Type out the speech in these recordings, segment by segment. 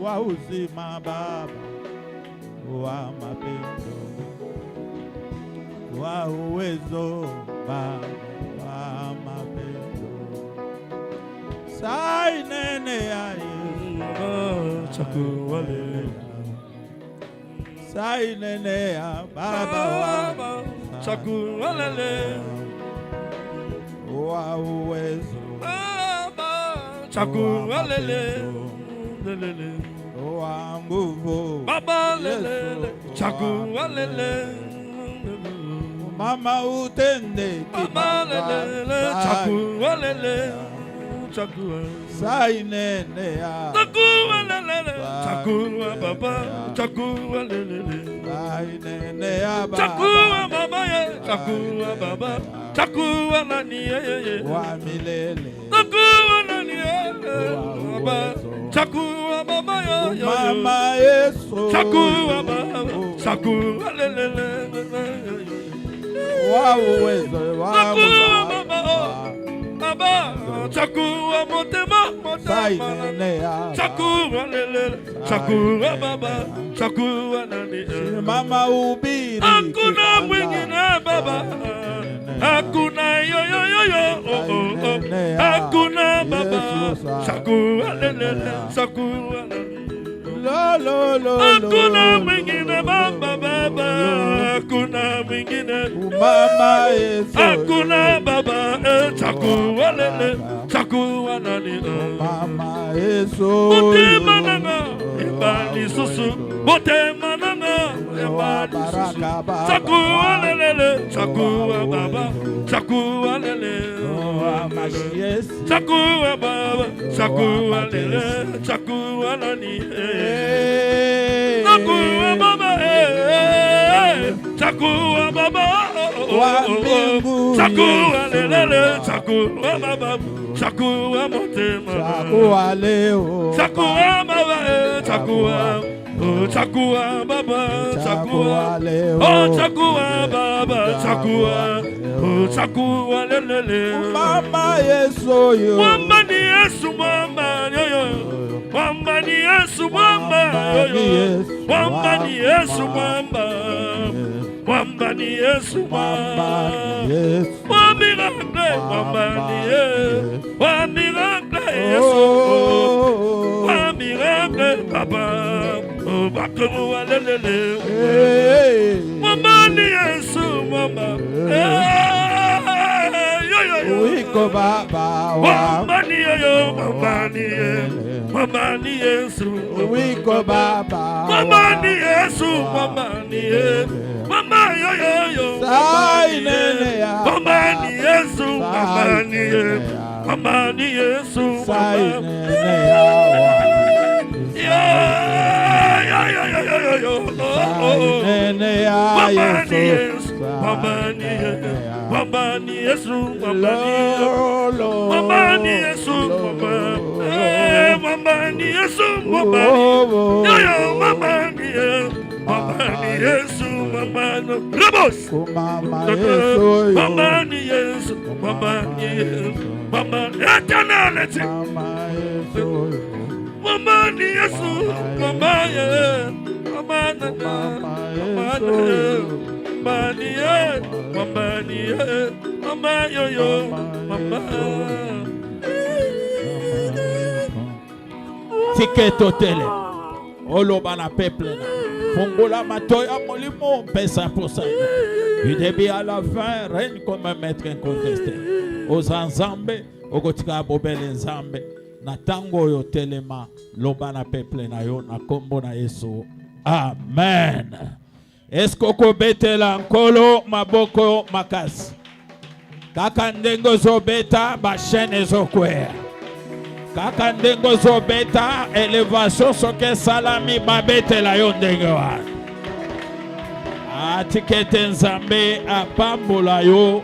wa uzima Baba, wa mapendo, wa uwezo Baba, wa mapendo. Sai nene ya Yesu chakuwalele, sai nene ya Baba wa chakuwalele, wa uwezo Baba chakuwalele, wa nguvu Baba lele chakuwalele, mama utende Baba lele chakuwalele, sai nene ya chakuwalele, chakuwa Baba chakuwalele, sai nene ya chakuwa Baba ye, chakuwa Baba chakuwa nani ye wa milele, chakuwa nani ye Baba chakuwa Baba yo mama Yesu chakuwa Baba chakuwa lele wa uwezo wa Baba chakuwa motema motema chakuwa lele chakuwa Baba chakuwa nani mama ubiri hakuna mwingine Baba hakuna yo hakuna Baba chakuwa lele chakuwa hakuna mwingine Baba hakuna mwingine mama Yesu hakuna Baba chakuwa lele chakuwa nani mama Yesu motema nanga ibali susu motema nanga ibali susu chakuwa lele chakuwa Baba chakuwa lele chakuwa Baba chakuwa lele chakuwa nani chakuwa Baba chakuwa Baba chakuwa lele chakuwa Baba chakuwa motema chakuwa leo chakuwa Baba chakuwa chakuwa Baba chakuwa leo chakuwa Baba chakuwa chakuwa lele mama Yesu yo mama ni Yesu mama yo mama ni Yesu mama yo mama ni Yesu mama mama ni Yesu mama wa miracle mama ni Yesu wa miracle Yesu wa miracle Papa bakuru lele mama ni Yesu mama Wiko Baba mama ni yo mama ni Yesu Wiko Baba mama ni Yesu mama ni mama yo sai nene ya mama ni Yesu mama ni mama ni Yesu sai nene nene ya Yesu mama ni Yesu mama ni Yesu mama ni Yesu mama yo mama ni Yesu mama no rebos mama Yesu mama ni Yesu mama eternality mama Yesu mama ni Yesu mama ye mama na mama ni ye mama ni ye mama yo mama tiketo tele oloba na peuple na fongola matoya molimo pesa pour ça du début à la fin règne comme un maître incontesté aux ensemble okotika bobele nzambe na tango yo telema loba na peuple na yo na kombo na Yesu amen. Eskoko betela nkolo maboko makasi kaka ndengo zobeta ba chaîne zokwea kaka ndengo zobeta elevation soke salami babetela yo ndenge wana atikete nzambe apambola yo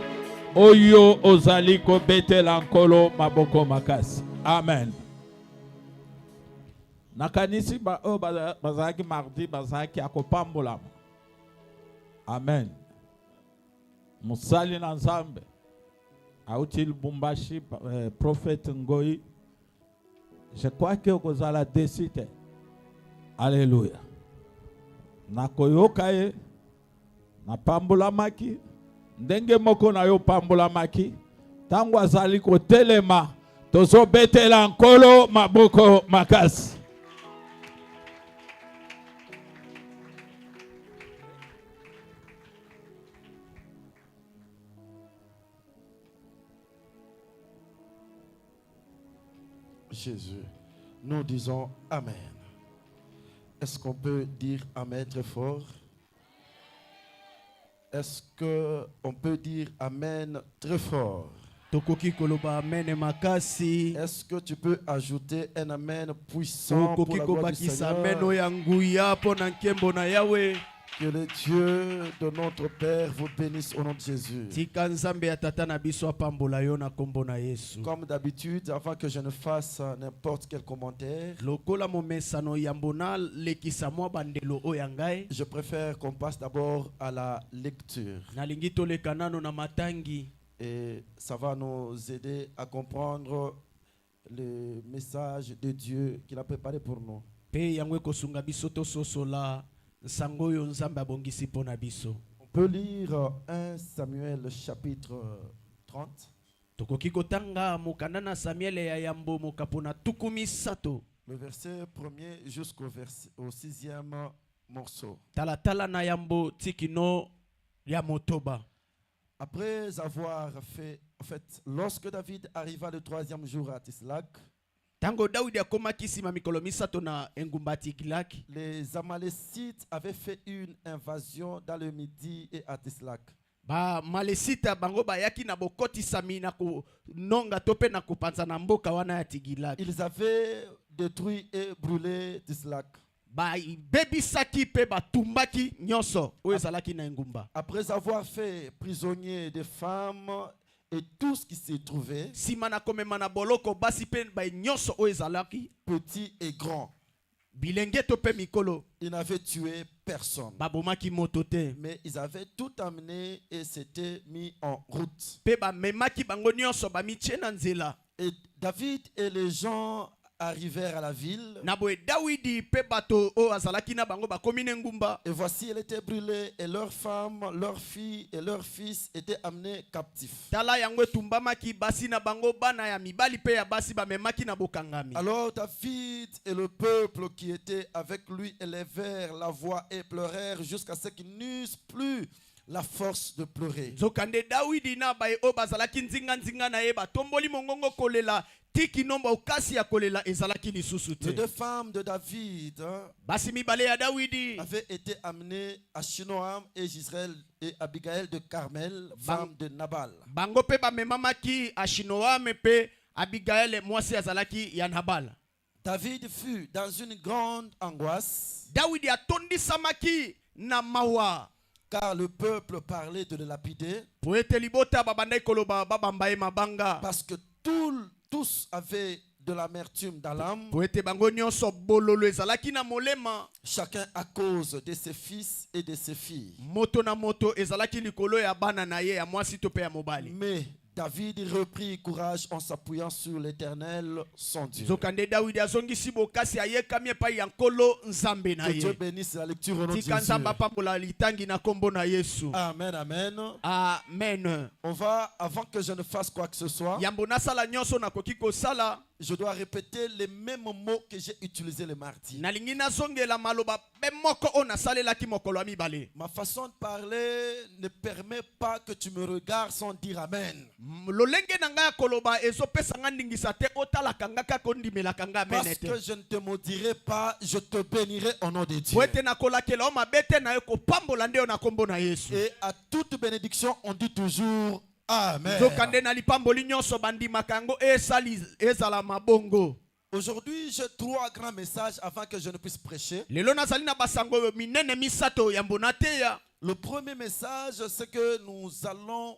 oyo ozali kobetela nkolo maboko makasi amen. Nakanisi ba o bazaki mardi bazaki akopambola amen. Musali na nzambe auti Lubumbashi prophète Ngoi. Je crois que vous allez décider. Alléluia. Nakoyoka ye, napambulamaki, ndenge moko na yo pambulamaki, tango azali kotelema, tozo betela nkolo maboko makasi. Jésus, nous disons Amen. Est-ce qu'on peut dire Amen très fort? Est-ce qu'on peut dire Amen très fort? Tokoki koloba amen makasi. Est-ce que tu peux ajouter un Amen puissant pour Tokoki la gloire du kobakisa amen Seigneur? oyanguya pona nkembo na Yahweh. Que le Dieu de notre Père vous bénisse au nom de Jésus. Tika nzambe ya tata na biso apambola yo na kombo na Yesu. Comme d'habitude, avant que je ne fasse n'importe quel commentaire, Lokola momesano yambona lekisa mwa bandelo oyangai. je préfère qu'on passe d'abord à la lecture. Nalingi toleka nano na matangi. Et ça va nous aider à comprendre le message de Dieu qu'il a préparé pour nous. Pe yangwe kosunga biso to sosola nsango yo nzambe abongisi pona biso. On peut lire 1 Samuel chapitre 30. Tokoki kotanga mokanda na Samuel ya yambo mokapona tukumi sato. Le verset 1er au 6e morceau. Talatala na yambo tikino ya motoba. Après avoir fait, en fait, lorsque David arriva le 3e jour à Tislak, Tango Daudi akomaki sima mikolo misato na engumba Tikilak. les Amalécites avaient fait une invasion dans le Midi et à Tislak. Ba malesita bango bayaki na bokoti sami na ko nonga tope na kupanza na mboka wana ya Tigilak. Ils avaient détruit et brûlé Tislak. Ba bebisaki pe batumbaki nyonso oyo ezalaki na engumba. Après avoir fait prisonnier des femmes et tout ce qui s'y trouvait, Sima na komema na boloko basi pe ba nyonso oyo ezalaki petits et grands, bilenge to pe mikolo ils n'avaient tué personne. babomaki moto te. Mais ils avaient tout amené et s'étaient mis en route. Pe ba memaki bango nyonso ba mitie na nzela. Et David et les gens arrivèrent à la ville. Na boye Dawidi pe bato o azalaki na bango bakomi na engumba. Et voici, elle était brûlée et leurs femmes, leurs filles et leurs fils étaient amenés captifs. Tala yango etumbamaki basi na bango bana ya mibali pe ya basi bamemaki na bokangami. Alors David et le peuple qui était avec lui élevèrent la voix et pleurèrent jusqu'à ce qu'ils n'eussent plus la force de pleurer. Zokande Dawidi na baye o bazalaki nzinga na ye batomboli mongongo kolela tiki nomba okasi ya kolela ezalaki lisusu Les te. deux femmes de David Basi mibale ya Dawidi avaient été amenées à Shinoam et Gisraël et Abigail de Carmel, femme de Nabal. bango pe bamemamaki Ashinoam pe Abigail mwasi azalaki ya Nabal. David fut dans une grande angoisse Dawidi atondisamaki na mawa. car le peuple parlait de le lapider, Po ete libota babandai koloba babamba ye mabanga. parce que tous avaient de l'amertume dans l'âme, Po ete bango nyonso bololo ezalaki na molema. chacun à cause de ses fils et de ses filles. Moto na moto ezalaki likolo ya bana na ye ya mwasi to pe ya mobali. Mais David reprit courage en s'appuyant sur l'Éternel, son Dieu. Zokande Dawidi azongisi bokasi ayekami epai ya nkolo nzambe na Que Dieu ye. bénisse la lecture au nom de Tika Jésus. nzambe apambola litangi na kombo na Yesu. Amen, amen. Amen. On va, avant que je ne fasse quoi que ce soit, Yambo nasala nyonso nakoki kosala. je dois répéter les mêmes mots que j'ai utilisés le mardi. Nalingi nazongela maloba be moko o nasalelaki mokolo ya mibale. Ma façon de parler ne permet pas que tu me regardes sans dire amen. Lolenge na nga ya koloba ezopesa nga ndingisa te otalaka nga kaka ondimelaka nga amen Parce te. que je ne te maudirai pas, je te bénirai au nom de Dieu. Po ete nakolakela o mabe te na yo kopambola nde yo na kombo na Yesu. Et à toute bénédiction, on dit toujours amen. Zokande na lipamboli nyonso bandimaka yango esali ezala mabongo. Aujourd'hui, j'ai 3 grands messages avant que je ne puisse prêcher. Lelo nazali na basango minene misato ya mbona te ya. Le premier message, c'est que nous allons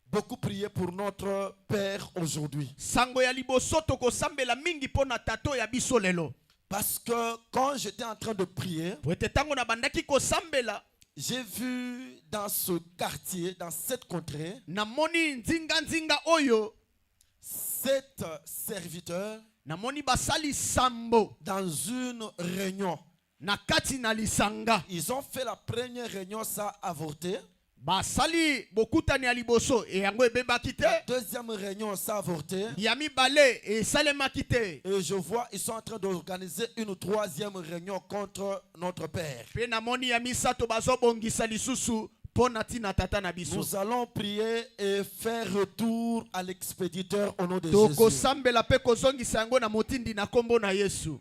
beaucoup prier pour notre Père aujourd'hui. Sango ya liboso tokosambela mingi pona tato ya biso lelo. Parce que quand j'étais en train de prier, Po ete tango na bandaki kosambela j'ai vu dans ce quartier, dans cette contrée, na moni nzinga oyo 7 serviteurs na moni basali sambo dans une réunion. na kati na lisanga. Ils ont fait la première réunion, ça a avorté. Basali bokutani ya liboso e yango ebebaki te. La deuxième réunion, ça a avorté. Ya mibale e salemaki te. Et je vois, ils sont en train d'organiser une troisième réunion contre notre père. Pe na moni ya misato bazobongisa lisusu. Nous allons prier et faire retour à l'expéditeur au nom de Jésus.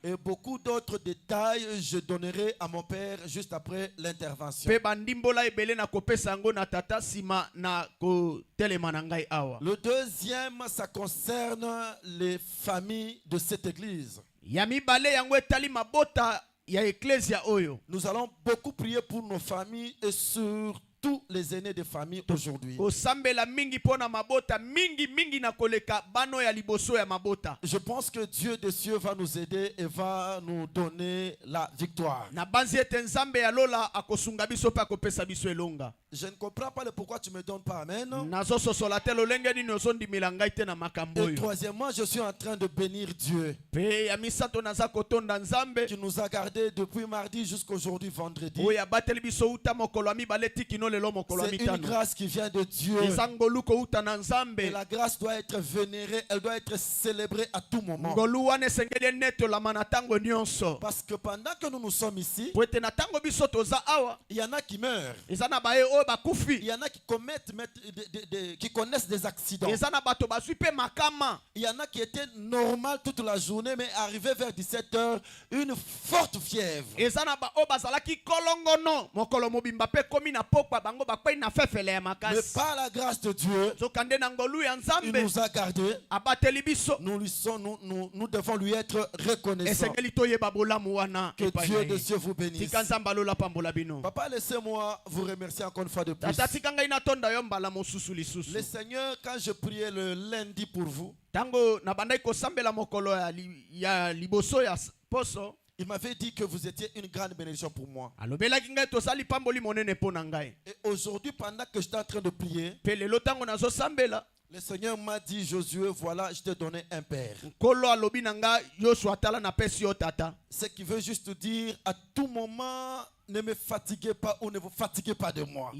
Et beaucoup d'autres détails je donnerai à mon père juste après l'intervention. Le deuxième, ça concerne les familles de cette église. Nous allons beaucoup prier pour nos familles et sur tous les aînés de famille aujourd'hui. Je pense que Dieu des cieux va nous aider et va nous donner la victoire. Je ne comprends pas le pourquoi tu ne me donnes pas amen. Et troisièmement, je suis en train de bénir Dieu qui nous a gardés depuis mardi jusqu'à aujourd'hui vendredi. C'est une grâce qui vient de Dieu. Et la grâce doit être vénérée, elle doit être célébrée à tout moment. Parce que pendant que nous sommes ici, il y en a qui meurent. Il y en a qui commettent, qui connaissent des accidents. Il y en a qui étaient normales toute la journée, mais arrivé vers 17h, une forte fièvre. Mais par la grâce de Dieu, il nous a gardés. Nous devons lui être reconnaissants. Que Dieu de Dieu vous bénisse. Papa, laissez-moi vous remercier encore une fois de plus. Le Seigneur, quand je priais le lundi pour vous, il m'avait dit que vous étiez une grande bénédiction pour moi. Et aujourd'hui, pendant que j'étais en train de prier, le Seigneur m'a dit, Josué, voilà, je t'ai donné un père. Ce qui veut juste dire, à tout moment, ne me fatiguez pas ou ne vous fatiguez pas de moi.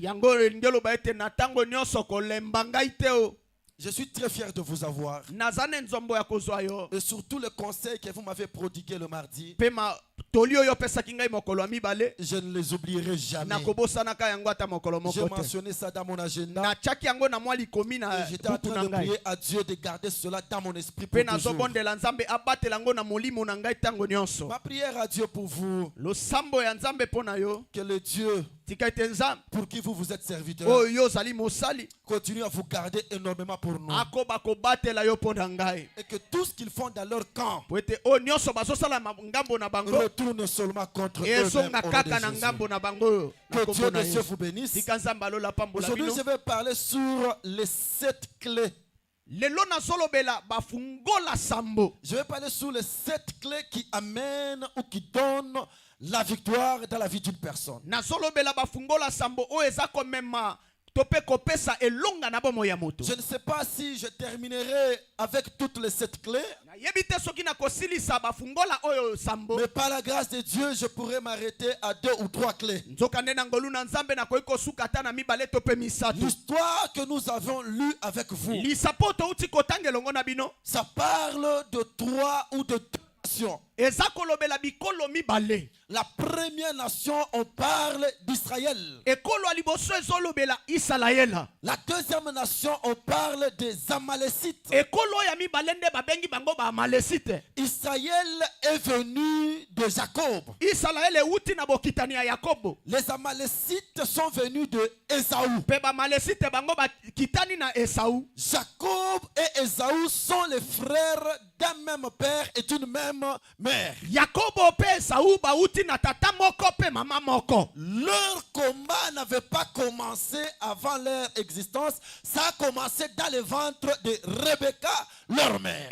Je suis très fier de vous avoir. Et surtout le conseil que vous m'avez prodigué le mardi, je ne les oublierai jamais. J'ai mentionné ça dans mon agenda. Et j'étais en train de prier à Dieu de garder cela dans mon esprit pour toujours. Ma prière à Dieu pour vous, que le Dieu pour qui vous êtes serviteur continue à vous garder énormément pour nous. Et que tout ce qu'ils font dans leur camp retourne seulement contre eux-mêmes. Que Dieu de Dieu vous bénisse. Aujourd'hui, je vais parler sur les 7 clés. Je vais parler sur les 7 clés qui amènent ou qui donnent la victoire dans la vie d'une personne. Je ne sais pas si je terminerai avec toutes les 7 clés. Mais par la grâce de Dieu, je pourrais m'arrêter à 2 ou 3 clés. L'histoire que nous avons lue avec vous, ça parle de 3 ou de 2 nations. La première nation, on parle d'Israël. La deuxième nation, on parle des Amalécites. Israël est venu de Jacob. Les Amalécites sont venus de Ésaü. Jacob et Ésaü sont les frères d'un même père et d'une même mère. Leur combat n'avait pas commencé avant leur existence. Ça a commencé dans le ventre de Rebecca, leur mère.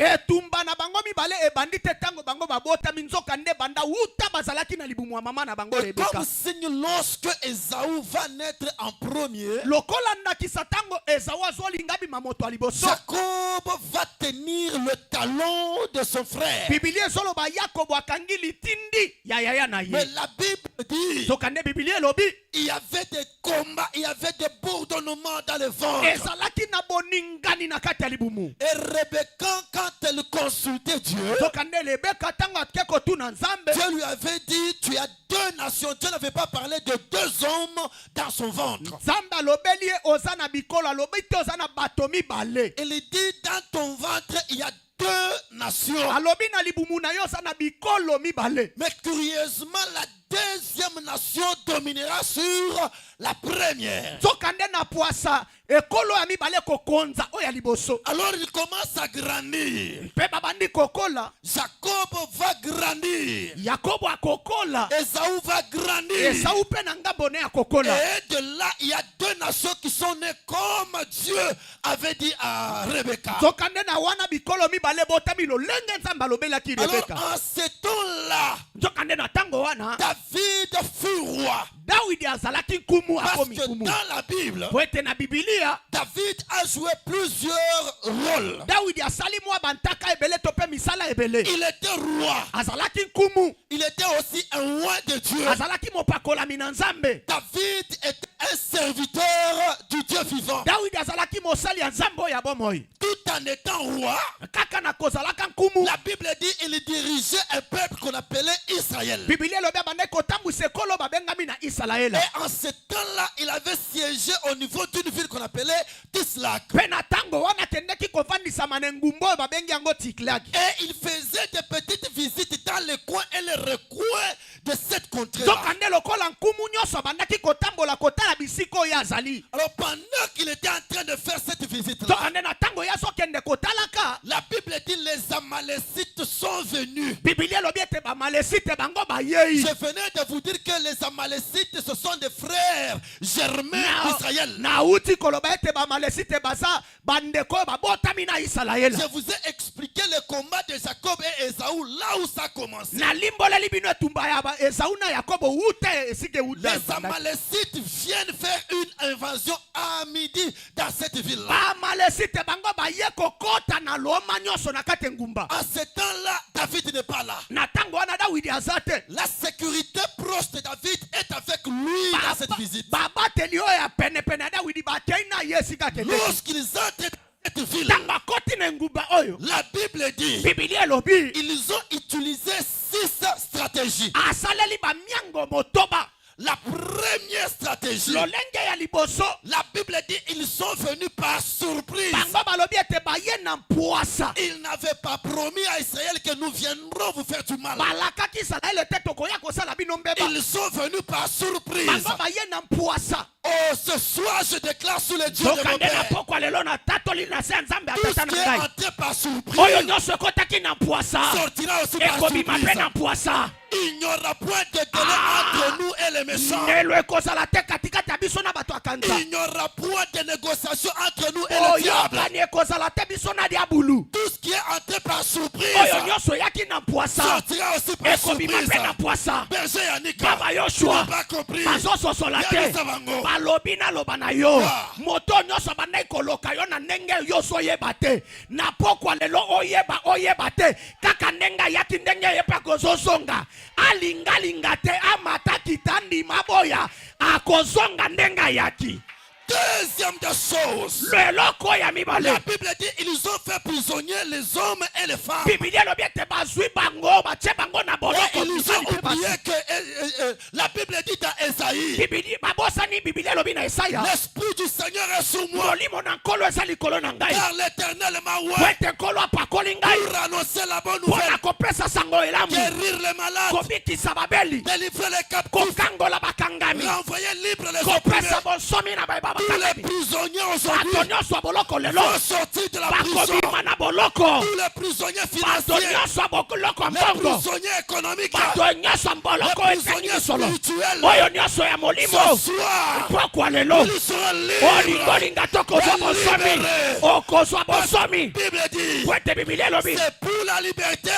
nde banda uta bazalaki na libumu ya mama na bango Et Rebeka. comme signe, lorsque Ésaü va naître en premier, Lokola ndakisa tango Esawu azolinga bima moto ya liboso. Jacob va tenir le talon de son frère. Biblia ezoloba Yakobo akangi litindi ya yaya na ye. Mais la Bible dit, Sokande Biblia elobi il y avait des combats, il y avait des bourdonnements dans le ventre. ezalaki na boningani na kati ya libumu. Et Rebecca, quand elle consultait Dieu, Sokande Rebeka tango atike kotuna Nzambe, Dieu lui avait dit, tu as deux nations. Dieu n'avait pas parlé de deux hommes dans son ventre. Nzambe alobeli ye oza na bikolo alobi te oza na bato mibale. Il dit, dans ton ventre, il y a deux nations. Alobi na libumu na yo oza na bikolo mibale. Mais curieusement, la deuxième nation dominera sur la première. Sokande na poasa ekolo ya mibale kokonza oya liboso. Alors il commence à grandir. Mpe babandi kokola, Jacob va grandir. Yakobo akokola, Ésaü va grandir. Esawu pe na ngabo ne akokola. Et de là, il y a deux nations qui sont nées comme Dieu avait dit à Rebecca. Sokande na wana bikolo mibale botami lolenge Nzambe alobelaki Alors Rebeka. en ce temps-là, Sokande na tango wana David fut roi. Dawidi azalaki nkumu Parce akomi que nkumu. dans la Bible, Po ete na Biblia David a joué plusieurs rôles. Dawidi asali mwa bantaka ebele to pe misala ebele. Il était roi. Azalaki nkumu, Il était aussi un roi de Dieu. azalaki mopakolami na Nzambe. David était un serviteur du Dieu vivant. Dawidi azalaki mosali ya Nzambe oyo ya bomoi. Tout en étant roi, Kaka na kozalaka nkumu. la Bible dit qu'il dirigeait un peuple qu'on appelait Israël. Biblia elobi abandaki kotambwisa ekolo babengami na Israela. Et en ce temps-là, il avait siégé au niveau d'une ville qu'on appelait Tislak. Pe na tango wana akendeki kovandisama na engumba oyo babengi yango Tiklagi. Et il faisait des petites visites dans les coins et les recoins de cette contrée. Sokande lokola nkumu nyonso abandaki kotambola kotala bisika oyo azali. Alors pendant qu'il était en train de faire cette visite-là, Sokande na tango ye azokende kotalaka, la Bible dit les Amalécites sont venus. Biblia elobi ete bamalesite bango bayei. Je venais de vous dire que les Amalécites, ce sont des frères germains d'Israël. Na uti koloba ete bamalesite baza bandeko oyo babotami na Israela. Je vous ai expliqué le combat de Jacob et Ésaü, là où ça a commencé. Na limboleli bino etumba ya Esawu na Yakobo ute esike ute. Les Amalécites viennent faire une invasion à midi dans cette ville-là. Bamalesite bango baye kokota na loma nyonso na kati ngumba. À ce temps-là, David n'est pas là. Na tango wana Dawidi azate. La sécurité proche de David est avec lui dans cette visite. Babateli oyo ya pene pene ya Dawidi batei na ye esika kende. Lorsqu'ils entrent dans cette ville, Tango akoti na ngumba oyo. la Bible dit Biblia elobi ils ont utilisé 6 stratégies. asaleli bamiango motoba. La première stratégie, Lolenge ya liboso. la Bible dit ils sont venus par surprise. Bango balobi ete baye na mpuasa. Ils n'avaient pas promis à Israël que nous viendrons vous faire du mal. Balakaki Israele te tokoya kosala bino mbeba. Ils sont venus par surprise. Bango baye na mpuasa. Oh, ce soir, je déclare sous les dieux de mon Sokande na père. pokwa lelo na tatoli na se Nzambe Tout atata ce qui na est ngai. entré par surprise Oyo nyonso ekotaki na mpuasa. sortira aussi par Ekobima surprise. pe na mpuasa. Il n'y aura point de délai entre nous et les méchants. Nelo ekozala te katikati ya biso na bato ya kanza. Il n'y aura point de négociation entre nous et le diable. Oyokani ekozala te biso na diabulu. Tout ce qui est entré par surprise Oyo nyonso eyaki na mpuasa. sortira aussi par Ekobima surprise. pe na mpuasa. Berger Yannick, Baba tu Yoshua n'as pas compris. bazososola te. Yannick Savango. Balobi naloba na yo. Ah. Moto nyonso bandai koloka yo na ndenge yo so yeba te. Na pokwa lelo oyeba te. Kaka ndenga yaki ndenge yepa kozosonga. Alinga te amata kitandi maboya. Akozonga ndenga yaki. Deuxième des choses, Leloko ya mibale. la Bible dit ils ont fait prisonniers les hommes et les femmes. Biblia lobi ete bazwi bango batie bango na Et boloko. ils ont oublié que la Bible dit dans Esaïe, Biblia babosani Biblia lobi na Isaya. l'Esprit du Seigneur est sur moi, Molimo na nkolo eza likolo na ngai. car l'Éternel m'a oint Wete nkolo apakoli ngai. pour annoncer la bonne Mpona nouvelle, kopesa sango elamu. guérir les malades, Kobikisa babeli. délivrer les captifs, Kokangola bakangami. renvoyer libre les Kopesa opprimés. bonsomi na bayeba Tous les bakangami. prisonniers Bato aujourd'hui nyonso ya boloko lelo vont sortir de la prison. bakobima na boloko. tous les prisonniers Bato financiers, nyonso boloko les mbongo. prisonniers économiques, Bato nyonso boloko les prisonniers solo. spirituels. Oyo nyonso ya molimo. Ce soir, Pokwa lelo. ils seront libres. Olingolinga tokozwa bosomi. Okozwa bosomi. La Bible dit, Kwete Biblia lobi. c'est pour la liberté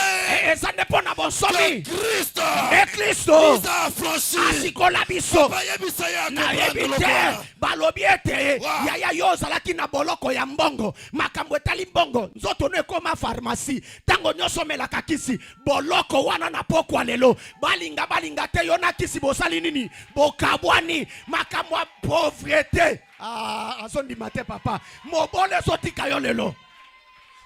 Eza nde mpona bosomi. que Christ Kristo nous a affranchis. asikola biso. Bayebisa ya nayebi comprendre te lokola. balobi ete Wow. yaya yo ozalaki na boloko ya mbongo makambo etali mbongo nzoto no ekoma pharmacie ntango nyonso omelaka kisi boloko wana na pokwa lelo balinga te yo na kisi bosali nini bokabwani makambo ya pauvreté azondima te papa mobole ezotika yo lelo.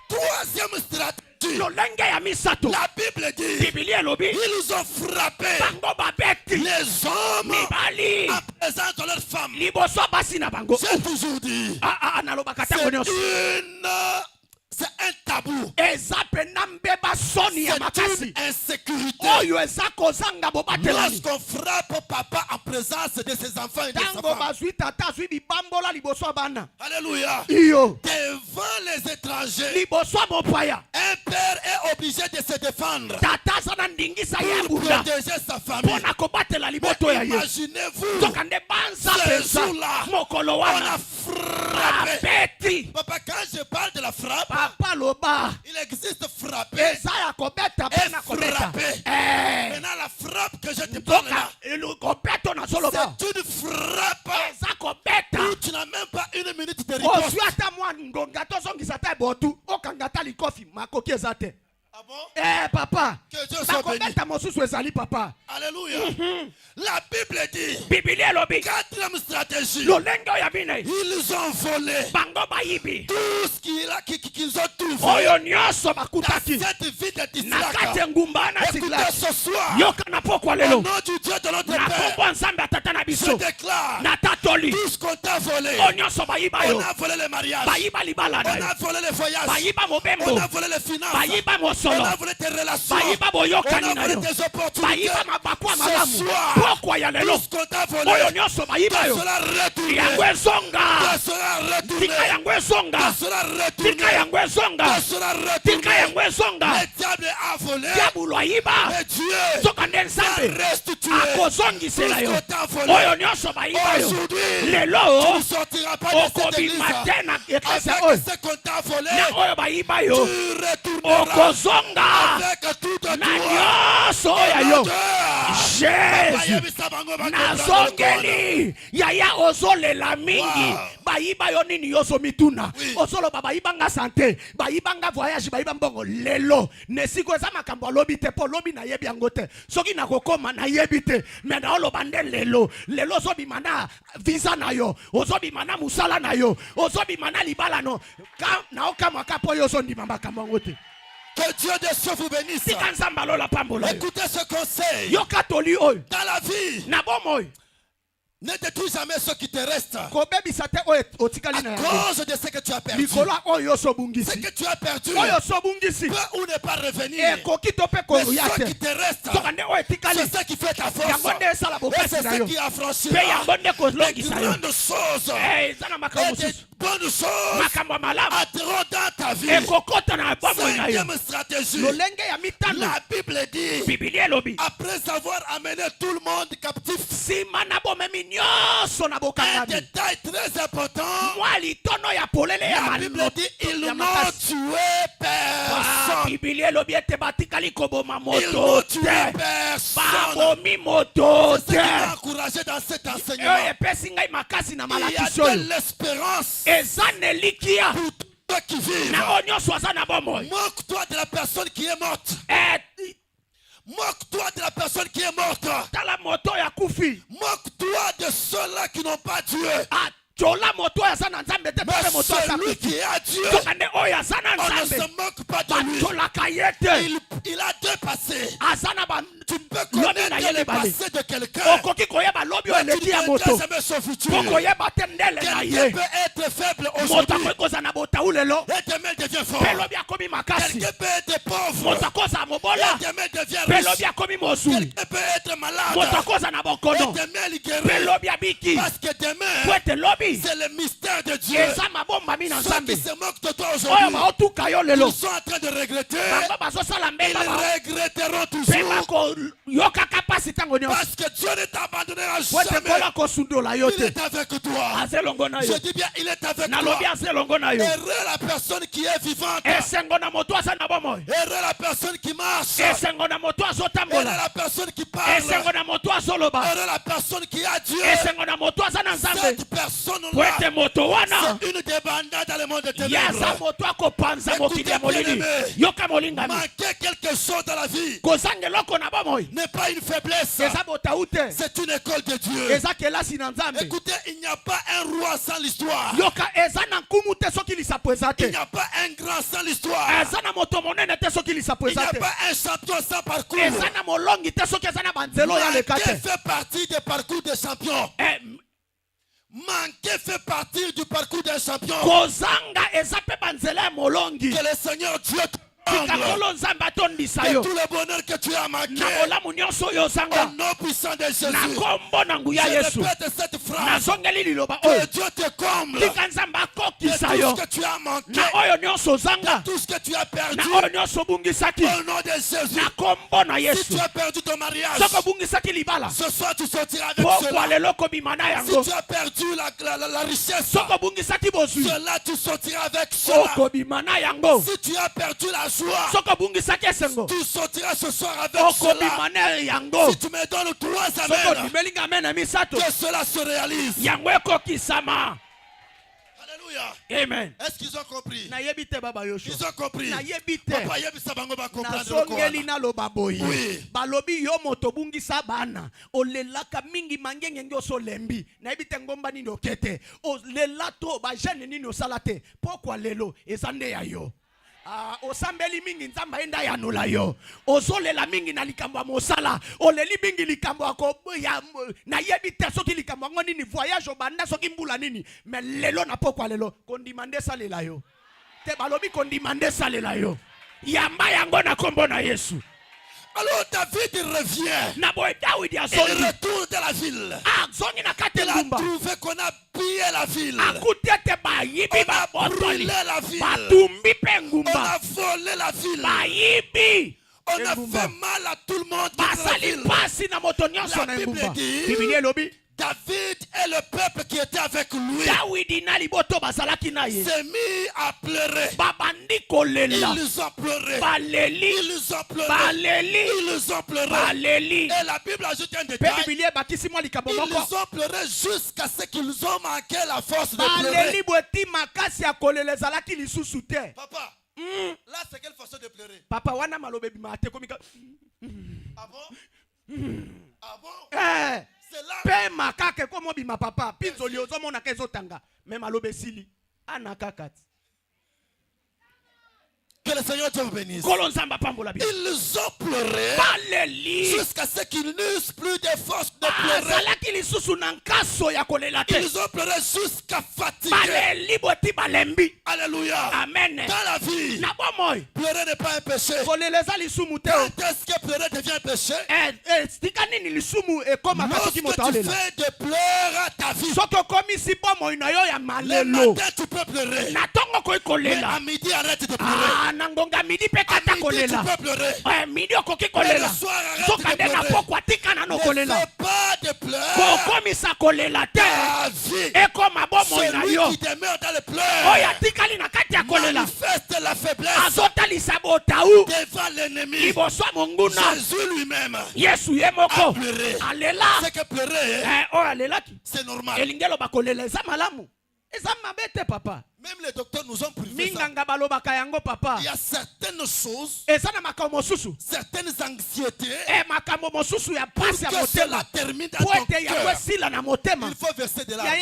Troisième stratégie, lolenge ya misato la Bible dit, Biblia elobi ils ont frappé bango babeti les hommes mibali en présence de leurs femmes. liboso basi na bango. J'ai toujours dit, nalobaka c'est ntango nyonso c'est un tabou. eza pena mbeba soni ya C'est makasi une insécurité. oyo eza kozanga bobatelani Lorsqu'on frappe papa en présence de ses enfants et de sa ntango femme. bazwi tata azwi bibambola liboso ya bana Alléluia. iyo Devant les étrangers, liboso ya mopaya un père est obligé de se défendre tata aza na ndingisa ye pour bunda protéger sa famille. mpona kobatela liboto ya ye Imaginez-vous, soka nde banza ce mpenza jour-là, mokolo on wana a frappé. babeti Papa, quand je parle de la frappe, papa loba il existe frapper eza ya kobeta mpe na et kobeta frapper. Maintenant, la frappe que je te parle là, nzoka kobeto nazoloba c'est une frappe eza kobeta où tu n'as même pas une minute de riposte. ozwi ata mwa ngonga tozongisa ta ebotu okanga ta likofi makoki eza te. Ah bon? Papa Que Dieu soit béni. bakobeta mosusu ezali papa. Alléluia. La Bible dit, Biblia elobi quatrième stratégie, lolenge oyo ya bine ils ont volé bango bayibi tout ce qu'ils ont tout volé oyo nyonso dans bakutaki cette vie de na kati ya Tislaka. ngumba na Écoutez Siglaki. ce soir, yoka na pokwa au lelo nom du Dieu de notre na Père, kombo nzambe ya tata na je biso déclare, na tatoli tout ce qu'on t'a volé, oyo nyonso bayiba on yo a volé les mariages, bayiba libala on na yo a volé les voyages, bayiba on mobembo a volé les finances, bayiba on mosolo a volé tes relations, bayiba on boyokani a na volé yo tes opportunités. bayiba mabaku ya Ce malamu soir, pokwa ya lelo tout ce qu'on t'a volé, oyo nyonso bayiba te yo sera retourné, yango ezonga te sera retourné, tika yango ezonga te sera retourné, tika yango ezonga te sera tika retourné. yango ezonga Le diable a volé, diabulu ayiba mais Dieu soka nde va nzambe restituer akozongisela yo tout ce qu'on t'a volé. oyo nyonso bayiba yo Aujourd'hui, tu lelo ne sortiras pas de cette okobima église te na eklese avec oyo ce qu'on t'a volé. na oyo bayiba yo Tu retourneras okozonga avec tout na toi. nyonso oyo yo Jésus Nazongeli. nazongeli yaya ozolela mingi Wow. bayiba yo nini yo ozomituna Oui. ozoloba bayibanga sante bayibanga voyage bayiba mbongo lelo nesiko eza makambo alobi te mpo lobi nayebi yango te soki nakokoma nayebi te me naoloba nde lelo ozobima na visa na yo ozobima na musala na yo ozobima na libala no naokamwaka mpo yo ozondima makambo yango te. Que Dieu de cieux vous bénisse. tika nzambe alola pambola yo Écoutez ce conseil. yoka toli oyo Dans la vie, na bomoi ne détruis jamais ce qui te reste. kobebisa te oyo otikali À na yango cause de ce que tu as perdu. likolo ya oyo Ce osobungisi que tu as perdu oyo osobungisi peut ou ne pas revenir. ekoki to mpe Mais koya ce te qui te reste, soka nde oyo etikali c'est ce qui fait ta force. yango nde esala Et bopesi c'est na ce yo qui mpe affranchira yango nde les kolongisa yo grandes choses. eza na makambo Et des mosusu bonnes choses makambo ya malamu entreront dans ta vie. ekokota na bomoi na yo Cinquième stratégie. lolenge ya mitano La Bible dit, bibilia elobi après avoir amené tout le monde captif, nsima na bomemi nyonso na un bokangami détail très important, mwa litono ya polele ya la Bible dit, ils ya n'ont makasi tué personne. bibilia elobi ete batikali koboma Ils moto n'ont te tué personne. babomi moto C'est ce qui m'a te encouragé dans cet oyo enseignement. epesi ngai makasi na Il y a malakisi de oyo l'espérance eza na elikia pour tous ceux qui vivent. na oyo nyonso aza na bomoi Moque-toi de la personne qui est morte. Eh, Moque-toi de la personne qui est morte. tala moto ya kufi Moque-toi de ceux-là qui n'ont pas Dieu. atola moto oyo aza na nzambe te Mais mpe moto aza celui kufi qui a Dieu, soka nde oyo aza na on ne nzambe se moque pas de lui. batolaka ye te Il a dépassé. aza na Tu peux lobi connaître na ye le mibale passé de quelqu'un. okoki koyeba lobi oyo Mais tu eleki ya ne moto connaîtras jamais son futur. mpo koyeba te ndele na Quelqu'un ye peut être faible moto aujourd'hui akoki kozala na botau lelo et demain devient fort. mpe lobi akomi makasi Quelqu'un peut être pauvre moto akozala mobola et demain devient mpe riche. lobi akomi mosuli Quelqu'un peut être malade moto akozala na et bokono demain il mpe guérit. lobi abiki Parce que po demain, ete lobi C'est le mystère de Dieu. Ceux qui se moquent de toi aujourd'hui, ils sont en train de regretter. Ils regretteront toujours. Parce que Dieu ne t'abandonnera jamais. Il est avec toi. Je dis bien, il est avec toi. Heureux la personne qui est vivante. Heureux la personne qui marche. Heureux la personne qui parle. Heureux la personne qui a Dieu. Cette personne-là, c'est une débandade dans le monde des ténèbres. Écoutez, manquer quelque chose dans la vie n'est pas une faiblesse. C'est une école de Dieu. Écoutez, il n'y a pas un roi sans l'histoire. Il n'y a pas un grand sans l'histoire. Il n'y a pas un champion sans parcours. Manquer fait partie des parcours des champions. Manquer fait partie du parcours d'un champion. Que le Seigneur Dieu et tout le bonheur que tu as manqué, au nom puissant de Jésus, je répète cette phrase, que Dieu te comble de tout ce que tu as manqué, de tout ce que tu as perdu, au nom de Jésus. Si tu as perdu ton mariage, ce soir tu sortiras avec cela. Si tu as perdu la richesse, cela tu sortiras avec cela. Si tu as perdu la joie, tu sortiras ce soir avec cela. Si tu me donnes 3 amens, que cela se réalise. Alléluia. Amen. Est-ce qu'ils ont compris? Ils ont compris. Papa yebisa bango ba comprendre. Oui. Balobi yo moto bungisa bana. Olelaka mingi mangenge ngi osolembi. Na yebite ngomba nini okete. Olelato ba jene nini osalate. Pourquoi lelo ezande ya yo? Osambeli mingi nzamba enda ya nula yo. Ozolela mingi na likambo ya mosala. Oleli mingi likambo ako ya na yebite soki likambo ngo nini voyage obanda soki mbula nini. Mais lelo na pourquoi lelo kondimande salela yo. Te balobi kondimande salela yo. Yamba yango na kombo na Yesu. Alors David revient. Il retourne dans la ville. Il a trouvé qu'on a pillé la ville. On a brûlé la ville. On a volé la ville. On a fait mal à tout le monde dans la ville. La Bible dit, David et le peuple qui était avec lui s'est mis à pleurer. Ils ont pleuré. Ils ont pleuré. Ils ont pleuré. Et la Bible ajoute un détail. Ils ont pleuré jusqu'à ce qu'ils ont manqué la force de pleurer. Papa, là c'est quelle façon de pleurer? Papa wana malobe bimate komika. Ah bon? Ah bon? Pe makake komo bima papa pinzoli ozomona kezotanga me malobe sili anakakati. Que le Seigneur te bénisse. Ils ont pleuré jusqu'à ce qu'ils n'eussent plus de force de pleurer. Ils ont pleuré jusqu'à fatiguer. Alléluia. Amen. Dans la vie, pleurer n'est pas un péché. Quand est-ce que pleurer devient un péché? Lorsque tu fais de pleurs à ta vie. Le matin tu peux pleurer. Mais à midi arrête de pleurer. Nangonga midi pekata kolela. Midi okoki kolela. Soka dena pokwa tika na no kolela. Ne fais pas de pleurs. Kokomisa kolela te. Eko mabomo na yo. Celui qui demeure dans les pleurs. Oya tika li na kati ya kolela. Manifeste la faiblesse. Azota li sabota u. Devant l'ennemi. Iboso monguna. Jésus lui-même. Yesu yemoko. Pleurer. Alela. C'est que pleurer. Alela ki. C'est normal. Elingelo bakolela eza malamu. Eza mabete papa. Même les docteurs nous ont privé ça. Il y a certaines choses, certaines anxiétés, pour que cela termine dans ton cœur, il faut verser de l'argent.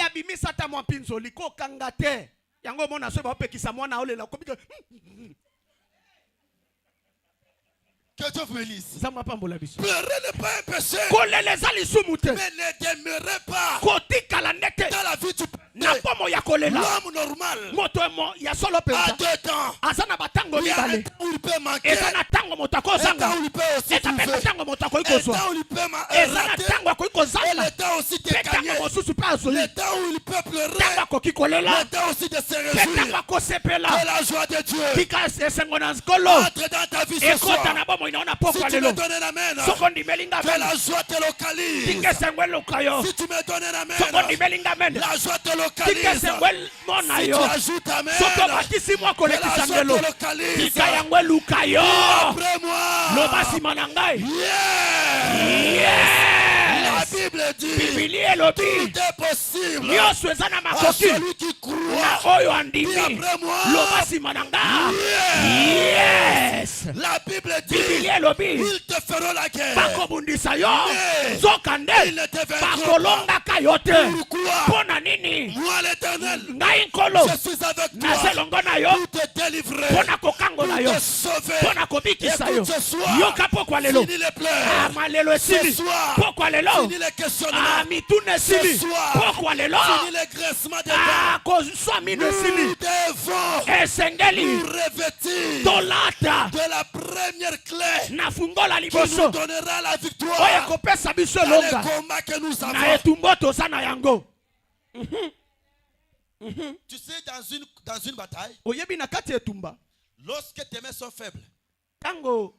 Que Dieu vous bénisse. Pleurer n'est pas un péché. Mais ne demeurez pas dans la vie du péché. L'homme normal a 2 temps. Il y a un temps où il peut manquer. Un temps où il peut aussi trouver. Un temps où il peut rater. Et le temps aussi de gagner. Le temps où il peut pleurer. kolela. Le temps aussi de se Peta réjouir. bako sepela. Que la joie de Dieu Tika esengo na skolo. entre dans ta vie ce Ekota soir. na bomo inaona Si pokwa tu me lelo. donnes un amen, Soko ndimelinga que men. la joie te localise. Tika esengo lukayo. Si tu me donnes un amen, Soko ndimelinga men. la joie te Tika localise. esengo mona Si tu yo. ajoutes amen, Soko batisi mwa que la kolekisa joie ngelo. te localise. Tika yango lukayo. Après moi, Loba simana ngai. yeah. La Yes. Bible dit, Bibili elobi. tout est possible Nyonso eza na à makoki. celui qui croit. Na oyo Dis andimi. après moi, Loba simana ngai. yeah. Yes. La Bible dit, Bibili elobi. ils te feront la guerre. Bakobundisa yo. Mais Zokande. ils ne te vaincront pas. Bakolongaka yo te. Pourquoi? Pona nini? Moi l'éternel, Ngai nkolo. je suis avec toi Naselongo na yo. pour te délivrer, Pona kokangola pour yo. te sauver. Pona kobikisa yo. Écoute ce soir, Yoka pokwa lelo. fini les pleurs. Amalelo Ce esili. soir, Pokwa lelo. fini les questionnements. Amitune esili. Ce soir, Pokwa lelo. fini les graissements des dents. Kozwa mino esili. Nous devons Esengeli. nous revêtir Tolata. de la première clé Nafungola qui nous liboso. donnera la Oyo victoire kopesa biso dans les longa. combats que nous Na avons. etumbo toza na yango. Tu sais, dans une bataille, Oyebi na kati etumba. lorsque tes mains sont faibles, Tango.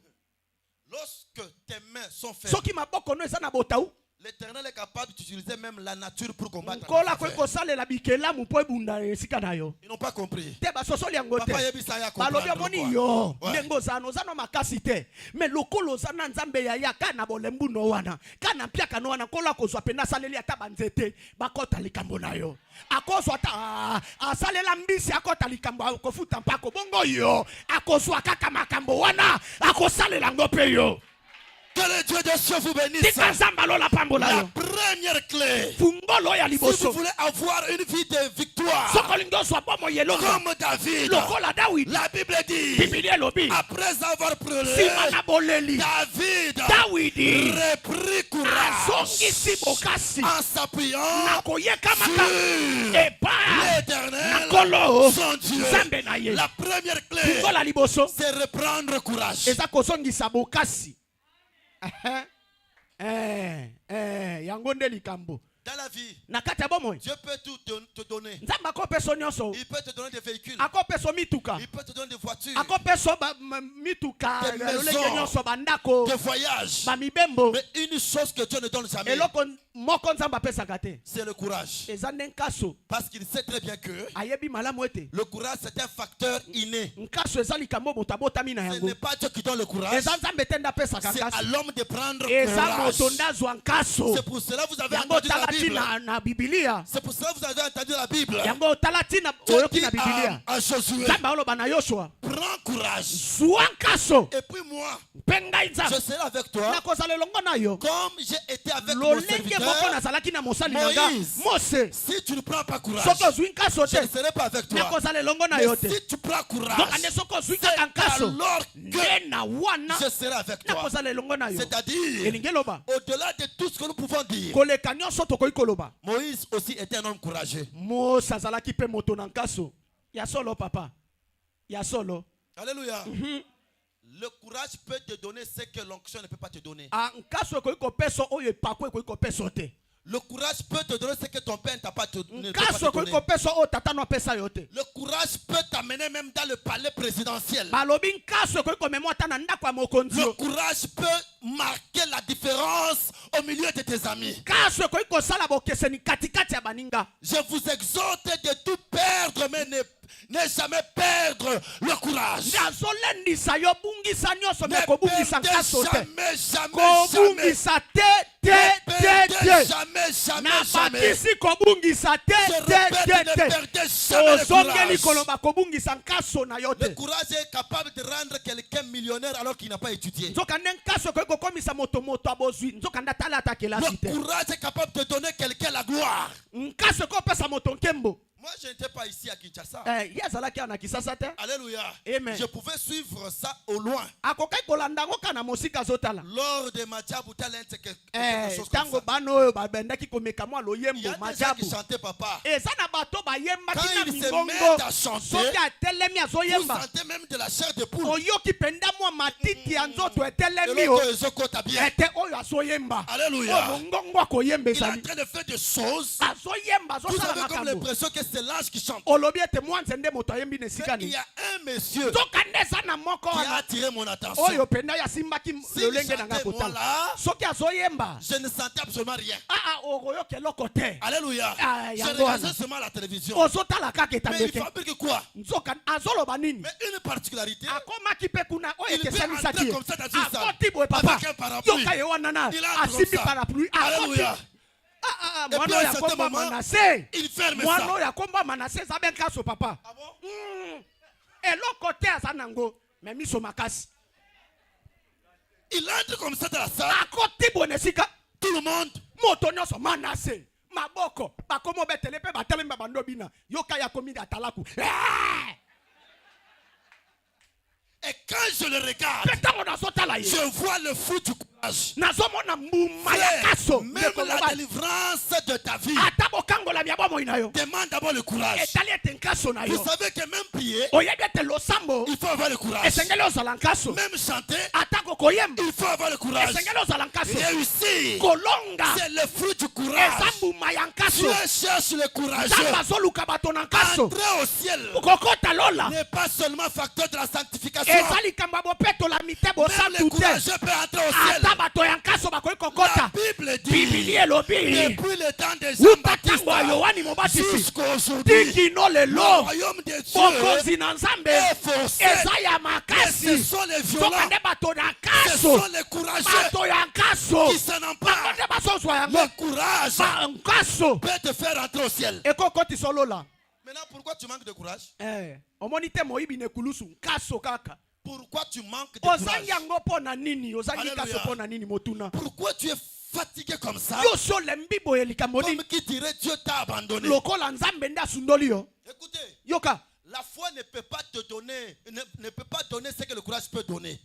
lorsque tes mains sont faibles, Soki maboko no eza na botau. l'Éternel est capable d'utiliser même la nature pour combattre. Nkola tes ko affaires. kosalela bikelamu po ebunda esika na yo. Ils n'ont pas compris. Te basosoli yango te. Papa yebisa ya Balobi comprendre omoni quoi. yo. Ouais. Ndengo zano zano makasi te. Me lokolo zana nzambe ya ya kana bolembu no wana. Kana mpiaka no wana kola kozwa pena saleli ata banzete. Bakota likambo na yo. Akozwa ta asalela mbisi akota likambo akofuta mpako bongo yo. Akozwa kaka makambo wana. Akosalela ngo pe yo. Que le Dieu des cieux vous bénisse. Tika nzamba lola pambola La yo. première clé, Fungolo ya si vous liboso. voulez avoir une vie de victoire, Sokolingo zwa bomo yelonga. comme David, Lokola Dawidi. la Bible dit, Bibili elobi. après avoir pleuré, Simana boleli. David Dawidi. reprit courage Azongisi bokasi. en s'appuyant Nakoyeka maka. sur Eba. l'Éternel, Nakolo. son Dieu. Nzambe na ye. La première clé, Fungola liboso. c'est reprendre courage. Eza kozongisa bokasi. Yango nde likambo. Dans la vie, Na kati ya bomoi. Dieu peut tout te donner. Nzambe akopeso nyonso. Il peut te donner des véhicules. Akopeso mituka. Il peut te donner des voitures, Akopeso mituka. Des Lolenge maisons. nyonso bandako. des voyages. Bamibembo. Mais une chose que Dieu ne donne jamais, Eloko moko nzambe apesaka te. c'est le courage. Eza nde nkaso. Parce qu'il sait très bien que Ayebi malamu ete. le courage, c'est un facteur inné. Nkaso eza likambo moto abotami na Ce yango. n'est pas Dieu qui donne le courage, Eza nzambe te nde apesaka c'est à nkaso. l'homme de prendre Eza courage. moto nde azwa nkaso. C'est pour cela que vous avez Yango entendu la talati Bible. na Biblia. C'est pour cela que vous avez entendu la Bible. Yango talati na Dieu oyoki dit na Biblia. à Josué, Nzambe aloba na Yoshua. prends courage. Zwa nkaso. Et puis moi, Mpe ngai je nzambe. serai avec toi Nakozala elongo na yo. comme j'ai été avec mon Lolenge moko serviteur. nazalaki na mosali na nga. Moïse. Mose. Si tu ne prends pas courage, Soko ozwi nkaso je ne te. serai pas avec toi. Nakozala elongo na Mais yo te. si tu prends courage, Donc ande soko ozwi c'est kaka nkaso. alors que Nde na wana. je serai avec toi. Nakozala elongo na yo. C'est-à-dire, Elingi eloba. au-delà de tout ce que nous pouvons dire, Koleka nyonso tokoki koloba. Moïse aussi était un homme courageux. Mose azalaki mpe moto na nkaso. Ya solo papa. Ya solo. Alléluia. Le courage peut te donner ce que l'onction ne peut pas te donner. Ah, nkaso ekoki kopesa oyo epako ekoki kopesa te. Le courage peut te donner ce que ton père ne t'a pas te, ne peut pas Nkaso te ekoki donner. kopesa oyo tata no apesa yo te. Le courage peut t'amener même dans le palais présidentiel. Balobi nkaso ekoki komema ata na ndako ya mokonzi Le yo. courage peut marquer la différence au milieu de tes amis. Nkaso ekoki kosala bokeseni katikati ya baninga. Je vous exhorte de tout perdre, mais ne jamais perdre le courage. Nazolendisa yo bungisa nyonso me Ne kobungisa perdez nkaso te. jamais, jamais, jamais. Kobungisa te te Ne te perdez te. jamais, jamais, Na jamais. bakisi kobungisa te Je te répète, ne te te. perdez jamais le Ozongeli courage. koloba kobungisa nkaso na yo Le te. courage est capable de rendre quelqu'un millionnaire alors qu'il n'a pas étudié. Nzoka nde nkaso ekoki kokomisa moto abozwi. Nzoka nde atala ata kelasi Le te. courage est capable de donner quelqu'un la gloire. Nkaso ekoki kopesa moto nkembo. Moi, je n'étais pas ici à Kinshasa. Ye azalaki awa na Kisasa te. Alléluia. Amen. Je pouvais suivre ça au loin. Akoki kolanda yango kana mosika azotala. Lors de Majabu Talent, quelque chose comme Ntango ça. bana oyo babendaki komeka mwa Il y loyembo a des gens majabu. qui chantaient papa. Eza na bato bayembaki Quand na ils se mingongo. mettent à chanter, Soki atelemi vous azoyemba. sentez même de la chair de poule. Oyoki penda mwa matiti ya nzoto Et etelemi o. l'autre, ils ont côté bien. Ete oyo azoyemba. Alléluia. Oyo mongongo akoyemba Il est en ezali. train de faire des choses. Azoyemba Vous azosala avez comme makambo. l'impression que c'est l'ange qui chante. olobi ete mwanzende moto ayembi Il nesikani y a un monsieur nzoka ndeza na moko qui a wana attiré mon attention. oyo penda ya simbaki lolenge na nga chantait, moi, kotala là, soki azoyemba je ne sentais absolument rien. okoyoka eloko te Alléluia. Ah, Je yango wana. regardais seulement la télévision. ozotala kaka Mais il etandeke fabrique quoi? nzoka azoloba nini Mais une particularité, akomaki mpe kuna oyo il peut ekesamisaki entrer ye comme ça dans une salle. akoti boye papa Avec un parapluie. yoka ye wana na Il entre asimbi comme ça. parapluie akoti Alléluia. Et mwana puis, oyo à un certain akomba moment, manase il ferme mwana ça. oyo akomba manase eza be nkaso papa Ah bon? eloko te aza nango me miso makasi Il entre comme ça dans la salle. akoti boye na esika Tout le monde. moto nyonso manase maboko bakomi obetele mpe batelemi babando bina yoka ya komi atalaku Et quand je le regarde, mpe ntango nazotala ye je vois le fruit du courage. nazomona mbuma ya Frère, kaso même la délivrance de ta vie ata bokangola bya bomoi na yo demande d'abord le courage. etali ete nkaso na yo Vous savez que même prier, oyebi ete losambo il faut avoir le courage. esengeli ozala nkaso Même chanter, atako koyemba il faut avoir le courage. esengeli ozala nkaso Réussir, kolonga c'est le fruit du eza courage. mbuma ya nkaso Dieu cherche le courageux. nzambe azoluka bato na nkaso Entrer au ciel kokota lola n'est pas seulement facteur de la sanctification. eza likambo ya bopetola mite Même les bosantu te courageux peuvent entrer au ciel. ata bato ya nkaso bakoki La kokota Bible bibili dit, elobi depuis le temps des uta Jean-Baptiste ntango ya yohani mobatisi jusqu'aujourd'hui, tikino le lelo royaume de Dieu bokonzi na nzambe est forcé. eza ya Et makasi ce sont les soka violents, nde bato na ce nkaso sont les courageux bato ya nkaso qui s'en bango emparent. nde bazozwa yango Le courage nkaso peut te faire entrer au ciel. ekokotisa olola Maintenant, pourquoi tu manques de courage? omoni te moyibi na ekulusu nkaso kaka Pourquoi tu manques de ozangi courage? yango mpo na nini ozangi Alléluia. nkaso mpo na nini motuna Pourquoi tu es fatigué comme ça? yo so olembi boye likambo nini Comme qui dirait Dieu t'a abandonné. lokola nzambe nde asundoli yo Écoutez, yoka la foi ne peut pas te donner, ne peut pas donner ce que le courage peut donner.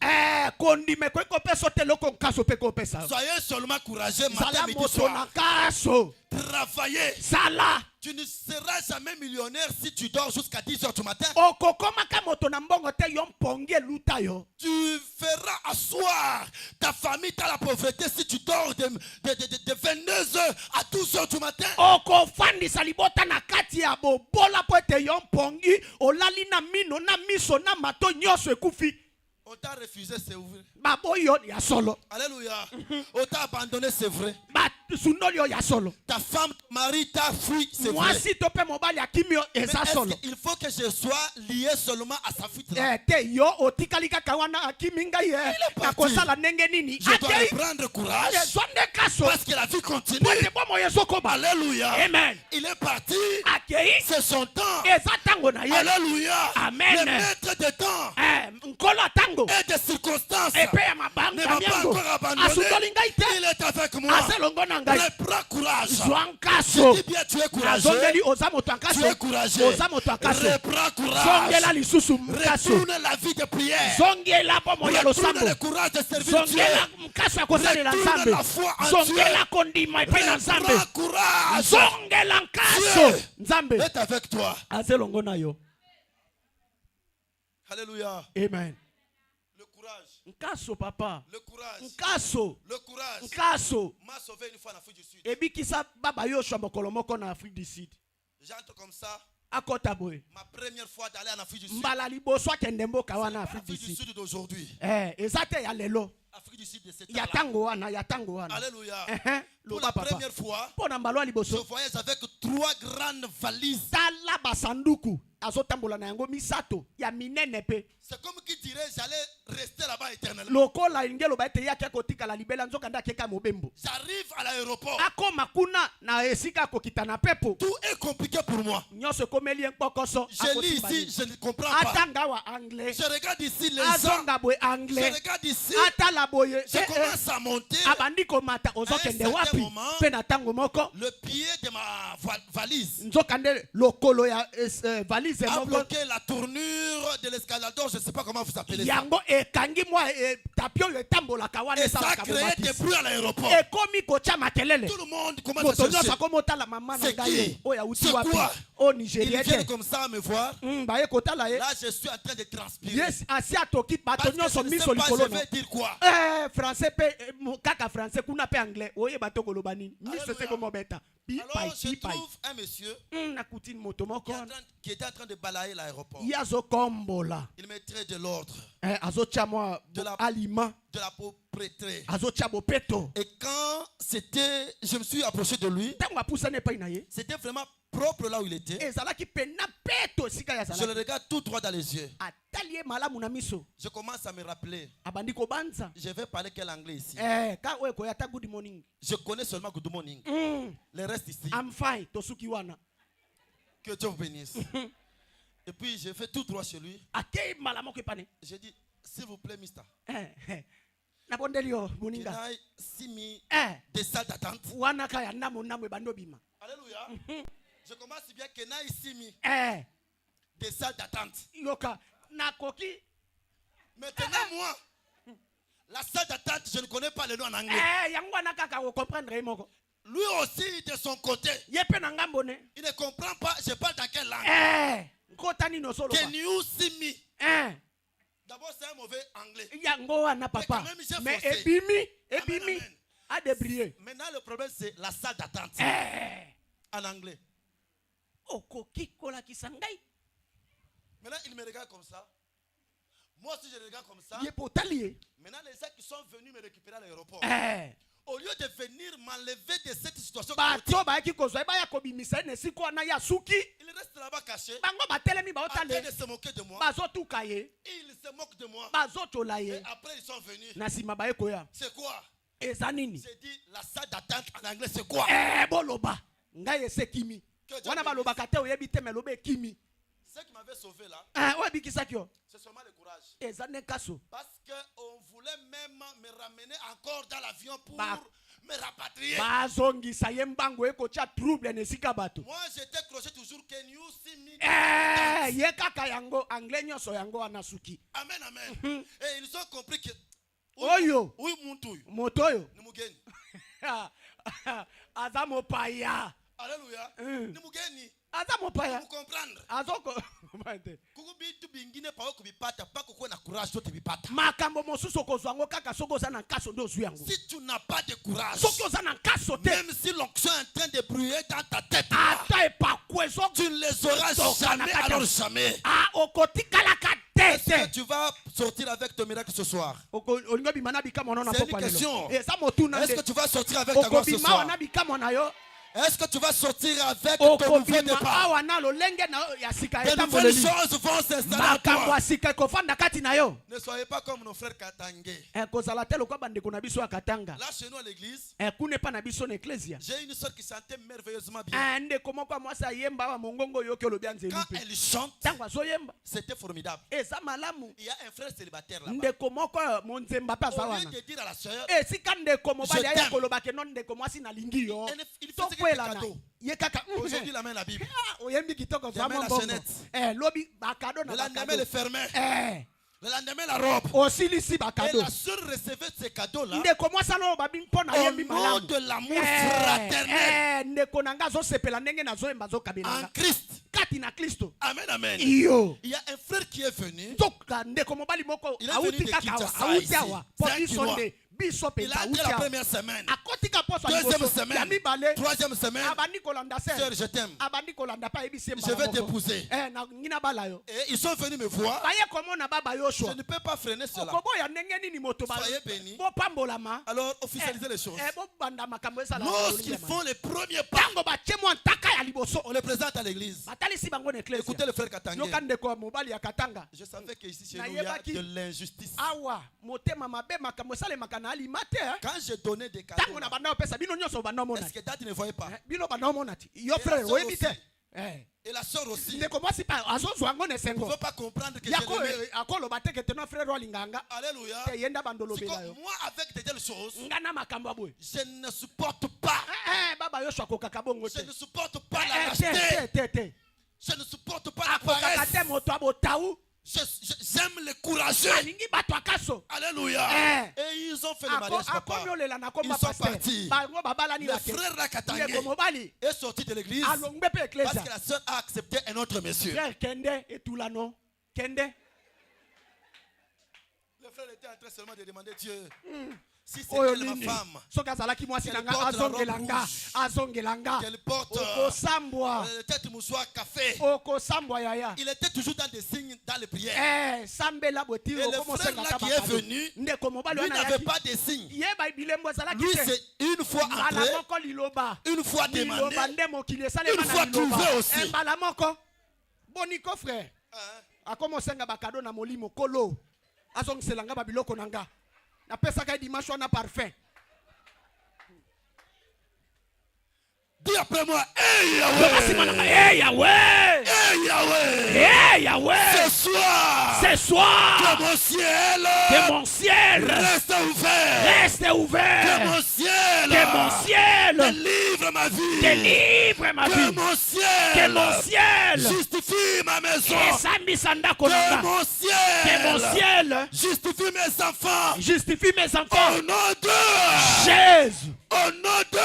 kondima ekoki kopesa o te eloko nkaso mpe kopesa Soyez seulement courageux matin, zala midi, moto na soir. nkaso Travaillez. sala Tu ne seras jamais millionnaire si tu dors jusqu'à 10 heures du matin. okokomaka moto na mbongo te yo mpongi eluta yo Tu feras asseoir ta famille dans la pauvreté si tu dors de 22 heures à 12 heures du matin. okofandisa libota na kati ya bobola mpo ete yo mpongi olali na mino na miso na mato nyonso ekufi On t'a refusé, c'est vrai. baboyi yo ya solo Alléluia. On t'a abandonné, c'est vrai. basundoli yo ya solo Ta femme, ton mari t'a fui, c'est vrai. mwasi to mpe mobali akimi yo Mais eza est-ce solo qu'il faut que je sois lié seulement à sa fuite là? te yo otikali kaka wana akimi ngai parti. nakosala ndenge nini Je dois akei reprendre courage ezwa nde kaso parce que la vie continue. po ete bomo ezokoba Alléluia. amen Il est parti. akei C'est son temps. eza ntango na ye Alléluia. Amen. Le maître des temps nkolo ntango et des circonstances epe ya ne mabanga m'a pas miango encore abandonné. asundoli ngai te Il est avec moi. aza elongo na ngai Reprends courage. zwa nkaso Je dis bien, tu es courageux. nazongeli oza moto ya Tu es nkaso courageux. oza moto ya nkaso Reprends courage. zongela lisusu nkaso Retourne la vie de prière. zongela bomo ya Retourne losambo le courage de servir Dieu. zongela nkaso ya kosalela Retourne nzambe la foi en zongela Dieu. kondima epai na nzambe Reprends courage. zongela nkaso Dieu nzambe est avec toi. aza elongo na yo Alléluia. amen Le courage. nkaso papa Le courage. nkaso Le courage nkaso m'a sauvé une fois en Afrique du Sud. ebikisa baba yoshua mokolo moko na afrique du sud J'entre comme ça. akota boye Ma première fois d'aller en Afrique du Sud. mbala liboso akende mboka wana Afrique afrique du du sud Sud d'aujourd'hui. eza te ya lelo Afrique du Sud de cette ya tango wana ya tango wana Alléluia. Pour loba la papa première fois, mpo na mbala wa je liboso voyage avec 3 grandes valises. tala basanduku azotambola na yango misato ya minene pe C'est comme qui dirait j'allais rester là-bas éternellement. lokola lingi eloba ete ye ake kotikala libela nzoka nde akeka mobembo J'arrive à l'aéroport. akoma kuna na esika akokita na pepo Tout est compliqué pour moi. nyonso ekomeli ye mpokoso Je lis ici, je ne comprends pas. atanga wa anglais Je regarde ici les gens. azonga boye Je anglais regarde ici. atala boye Je commence à monter. abandi komata ozokende certain wapi moment, mpe na ntango moko Le pied de ma valise nzoka nde lokolo ya valise a moko bloqué la tournure de l'escalador. Je ne sais pas comment vous appelez ça. yango ekangi mwa tapi oyo etambolaka wana Et ça a esalaka créé des bomatisi bruits à l'aéroport. ekomi kotya makelele Tout le monde commence moto à nyonso chercher. akoma otala mama na C'est ngai ye qui? oyo auti C'est wapi quoi? au Ils Nigeria. viennent comme ça me voir. Bah écoute là. Là, je suis en train de transpirer. Yes, Asia Toki, Parce que batonyo je sont ne mis sais sur pas, le je vais dire quoi. français pe kaka français kuna pe anglais. Oye bato kolobani. Ni Alléluia. c'est comme beta. Alors, je trouve un monsieur Na kutine moto moko. qui était en train de balayer l'aéroport. Yazo kombola. Il mettrait de l'ordre, Azo chamo de la aliment. de la propreté. Azo chabo peto. Et quand je me suis approché de lui, Tango apusa ne pa inaye. c'était vraiment propre là où il était. Ezala ki pe na peto sika ya Je sala. le regarde tout droit dans les yeux. Atalie malamu na miso. Je commence à me rappeler. Abandi ko banza. Je vais parler quel anglais ici. Ka oe ko yata good morning. Je connais seulement Good Morning. Le reste ici. I'm fine. Tosuki wana. Que Dieu vous bénisse. Et puis je vais tout droit chez lui. Akei malamo ke pane. J'ai dit, s'il vous plaît, mister. Na bondelio Can moninga. I see me des salles d'attente? Wana kaya namo bando bima. Alléluia. Je commence bien que Can I see me des salles d'attente? Yoka na koki. Maintenant, moi, la salle d'attente, je ne connais pas le nom en anglais. Yango na kaka ko comprendre moko. Lui aussi, de son côté, Yepe na ngambo ne. il ne comprend pas, je parle dans quelle langue. Kotani no solo. Can you see me? D'abord, c'est un mauvais anglais. Yango wana papa. Mais ebimi. Amen. A débrier. Maintenant, le problème, c'est la salle d'attente. En anglais. Okoki kola kisangai. Maintenant, il me regarde comme ça. Moi aussi, je le regarde comme ça. Yepotalier. Maintenant, les gens qui sont venus me récupérer à l'aéroport, au lieu de venir m'enlever de cette situation, Bato ba ki kozwa ba ya kobimisa ne siko na ya suki. il reste là-bas caché, Bango batelemi ba en train otale. de se moquer de moi. Bazo tukaye. Il se moque de moi. Bazo cholaye. Et après, ils sont venus. Na sima ba ekoya. C'est quoi? Ezanini. J'ai dit, la salle d'attente en anglais, c'est quoi? Boloba. Ngai ese kimi. Wana baloba kate oyebi te melobe kimi. Ce qui m'avait sauvé là, Ouais bikisakio. c'est seulement le courage. Ezane kaso. Parce qu'on voulait même me ramener encore dans l'avion pour me rapatrier. Bazongi sayembango eko cha trouble ne sika bato. Moi, j'étais croché toujours. Can you see me? Ye kaka yango anglais nyoso yango anasuki. Amen, amen. Et ils ont compris que Oyo. oui, Muntuyu. Motoyo. Nimugeni. Azamo paya. Alléluia. Nimugeni. Azamo paya. Vous comprendre. Azoko. Kuku bitu bingine pa kubipata pa kukuwe na courage to bipata. Makambo mosusu kozwango kaka soko za na kaso ndo zu yango. Si tu n'as pas de courage, Soko za na kaso te. même si l'onction est en train de brûler dans ta tête, Ata e pa kwezo. tu ne les auras jamais, alors jamais. Okoti kalaka Est-ce que tete. tu vas sortir avec ton miracle ce soir? Olingo bimana bikamo na C'est une pokwa lelo. question. Esa motuna Est-ce nde. que tu vas sortir avec ta gloire ce Okobima soir? wana bikamo na yo. Est-ce que tu vas sortir avec ton nouveau Okobima départ? awa na lolenge na ya sika De eta nouvelles moleli. choses vont s'installer en Makambo toi. asika kofanda kati na yo. Ne soyez pas comme nos frères Katangé. Kozala te lokwa bandeko na biso ya katanga. Là, chez nous à l'église, Kune pa na biso na ecclesia. j'ai une soeur qui chantait merveilleusement bien. Ndeko moko mwasi ayemba wa mongongo yoki olobi anzeli Quand pe. elle chante, Tango azoyemba. c'était formidable. Eza malamu. Il y a un frère célibataire là-bas. Ndeko moko monzemba pa za Au lieu wana. de dire à la soeur, Esika ndeko mobali Je aya t'aime. koloba ke non ndeko mwasi na lingi yo. il faisait So quelques kwela na. cadeaux. Ye kaka. Aujourd'hui, la main la Bible. Oyembi kitoko za Demain, la mbongo. chaînette. Lobi bakado na Le lendemain, bakado. le fermait. Le lendemain, la robe. Osilisi Et bakado. la soeur recevait ces cadeaux-là Ndeko mwasi alo babi mpona au yembi nom malamu. de l'amour fraternel Ndeko nanga azosepela ndenge nazoyemba en azokabelanga. Christ. Kati na Kristo. Amen, amen. Iyo. Il y a un frère qui est venu. Toka ndeko mobali moko Il est venu auti de kaka Kinshasa auti ici. awa. C'est Po un biso Kinois. nde biso Il penza a été auti la awa. première semaine. Akotika poso Deuxième ya semaine. mibale. Troisième semaine. Abandi kolanda Sœur, sœur. je t'aime. Abandi kolanda pa ebisi Je vais t'épouser. na ngina bala yo. Et ils sont venus me voir. Baye komona baba yo Je shwa. ne peux pas freiner cela. Kobo ya ndenge nini moto ba. Soyez bénis. Bo pambolama. Alors, officialisez les choses. Bo banda makambo esa la. Lorsqu'ils font les premiers pas, Tango ba chemo ntaka ya liboso. on les présente à l'église. Batalisi bango na ecclesia. Écoutez le frère Katangé. Yoka ndeko mobali ya katanga. Je savais qu'ici chez Na nous, il y a yebaki. de l'injustice. Awa motema mabe makambo sale makana alimate. Quand j'ai donné des cadeaux, Tango na banda opesa bino nyonso banda mona. est-ce que date ne voyait pas? Bino banda mona ti. Yo Et frère la sœur oyebi te. aussi. Et la sœur aussi. Ndeko mwasi pa azozwa ngo Il ne nesengo. faut pas comprendre que Yako je l'aimais. akoloba te ke teno frère walinganga. Alléluia. Te yenda bandolo C'est bela yo. comme moi, avec de telles choses, Ngana makambo aboy. je ne supporte pas. Baba yo shwako kakabongo Je te. ne supporte pas la lâcheté. Te. Je ne supporte pas la Akokaka paresse. te moto abotaou. J'aime les courageux. Alléluia. Et ils ont fait le mariage, papa. Ils sont partis. Le frère Rakatangé est sorti de l'église parce que la sœur a accepté un autre monsieur. Le frère était en train seulement de demander Dieu. Si c'est elle ma femme, qu'elle porte le tête mouchoir café. Il était toujours dans des signes dans les prières. Et le frère là qui est venu, lui n'avait pas de signes. Lui c'est une fois entré, une fois demandé, une fois trouvé aussi. Boniko frère. Akomosenga bakado na molimo kolo. Azong selanga babiloko nanga. Na pesa ka dimanche na parfum. Dis après moi, hey Yahweh! Hey Yahweh! Hey Yahweh! Hey Yahweh! Ce soir, que mon ciel reste ouvert. Que mon ciel délivre ma vie. Que mon ciel justifie ma maison. Que mon ciel justifie mes enfants. Au nom de Jésus. Au nom de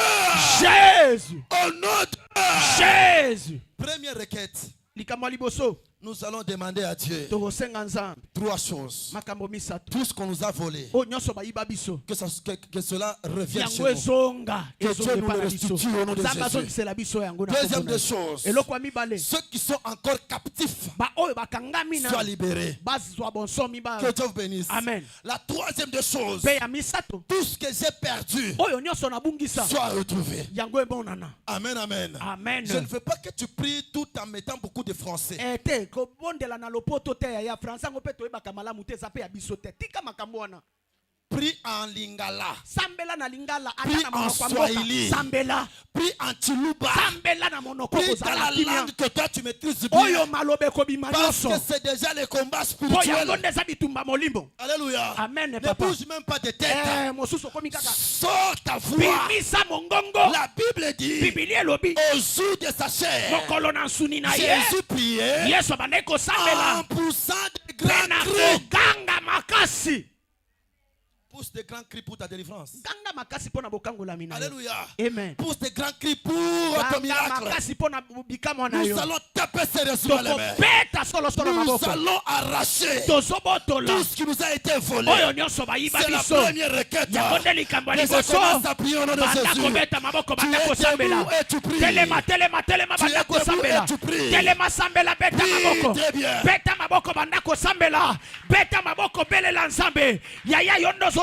Jésus. Au nom de Jésus. Première requête. Nous allons demander à Dieu 3 choses. Tout ce qu'on nous a volé, que cela revienne chez nous. Que Dieu nous le restitue au nom de Jésus. Deuxième des choses, ceux qui sont encore captifs soient libérés. Que Dieu vous bénisse. Amen. La troisième des choses, tout ce que j'ai perdu soit retrouvé. Amen, amen. Amen. Je ne veux pas que tu pries tout en mettant beaucoup de français. Prie en lingala. Prie en swahili. Prie en chiluba. Prie dans la langue que toi tu maîtrises bien. Parce que c'est déjà le combat spirituel. Alléluia. Amen, ne papa. bouge même pas de tête. Sors ta voix. La Bible dit au jour de sa chair, Jésus priait en poussant de grands cris. Pousse des grands cris pour ta délivrance. Alléluia. Amen. Pousse des grands cris pour ton miracle. Nous allons taper sérieusement les mains. Nous allons arracher tout ce qui nous a été volé. C'est la première requête. Mais ça commence à prier au nom de Jésus. Tu es debout et tu pries. Tu es debout et tu pries. Prie très bien.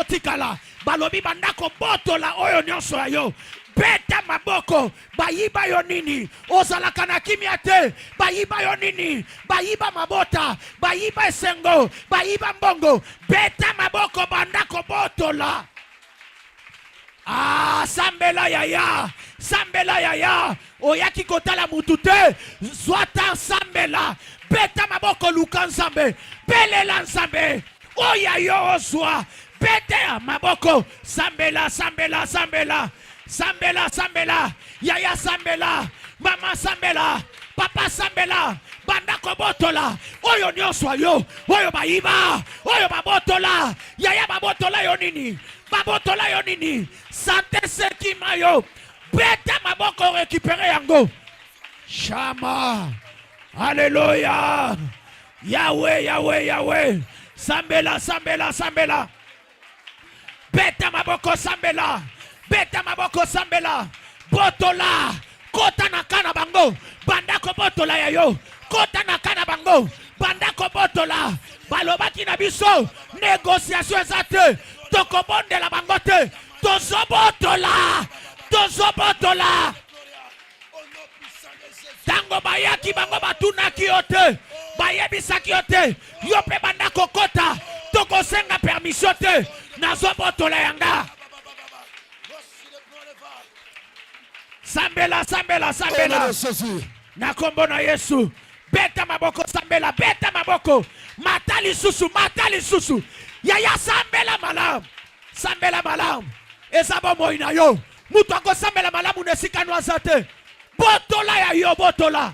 Tikala balobi bandako botola oyo nyonso ayo beta maboko bayiba yo nini ozalaka na kimia te bayiba yo nini bayiba mabota bayiba esengo bayiba mbongo beta maboko bandako botola sambela yaya oyaki kotala mutu te zwata sambela beta maboko luka nzambe belela nzambe oya yo ozwa Pete maboko sambela yaya sambela mama sambela papa sambela bandako botola oyo nyonso yo oyo bayiba oyo babotola yaya babotola yo nini sante sekima yo pete maboko récupérer yango shama alléluia Yahweh sambela Beta maboko sambela botola kota na kana bango bandako botola yayo kota na kana bango bandako botola balobaki na biso négociation ezate tokobondela bango te tozobotola tango bayaki bango batunaki yo te bayebisaki yo te yo pe bandako kota tokosenga permission te nazobotola yanga sambela na kombo na Yesu beta maboko sambela beta maboko matali susu yaya sambela malamu ezabo moina yo mutu ako sambela malamu nesika nwaza te botola ya yo botola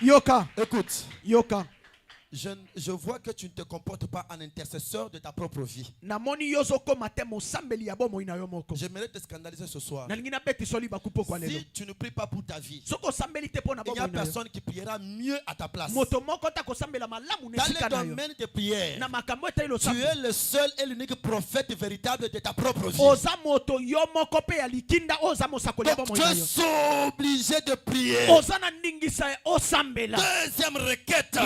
Yoka. Écoute. Yoka. Je vois que tu ne te comportes pas en intercesseur de ta propre vie. J'aimerais te scandaliser ce soir. Si tu ne pries pas pour ta vie, il n'y a personne qui priera mieux à ta place. Dans le domaine de prière, tu es le seul et l'unique prophète véritable de ta propre vie. Donc tu es obligé de prier. Deuxième requête.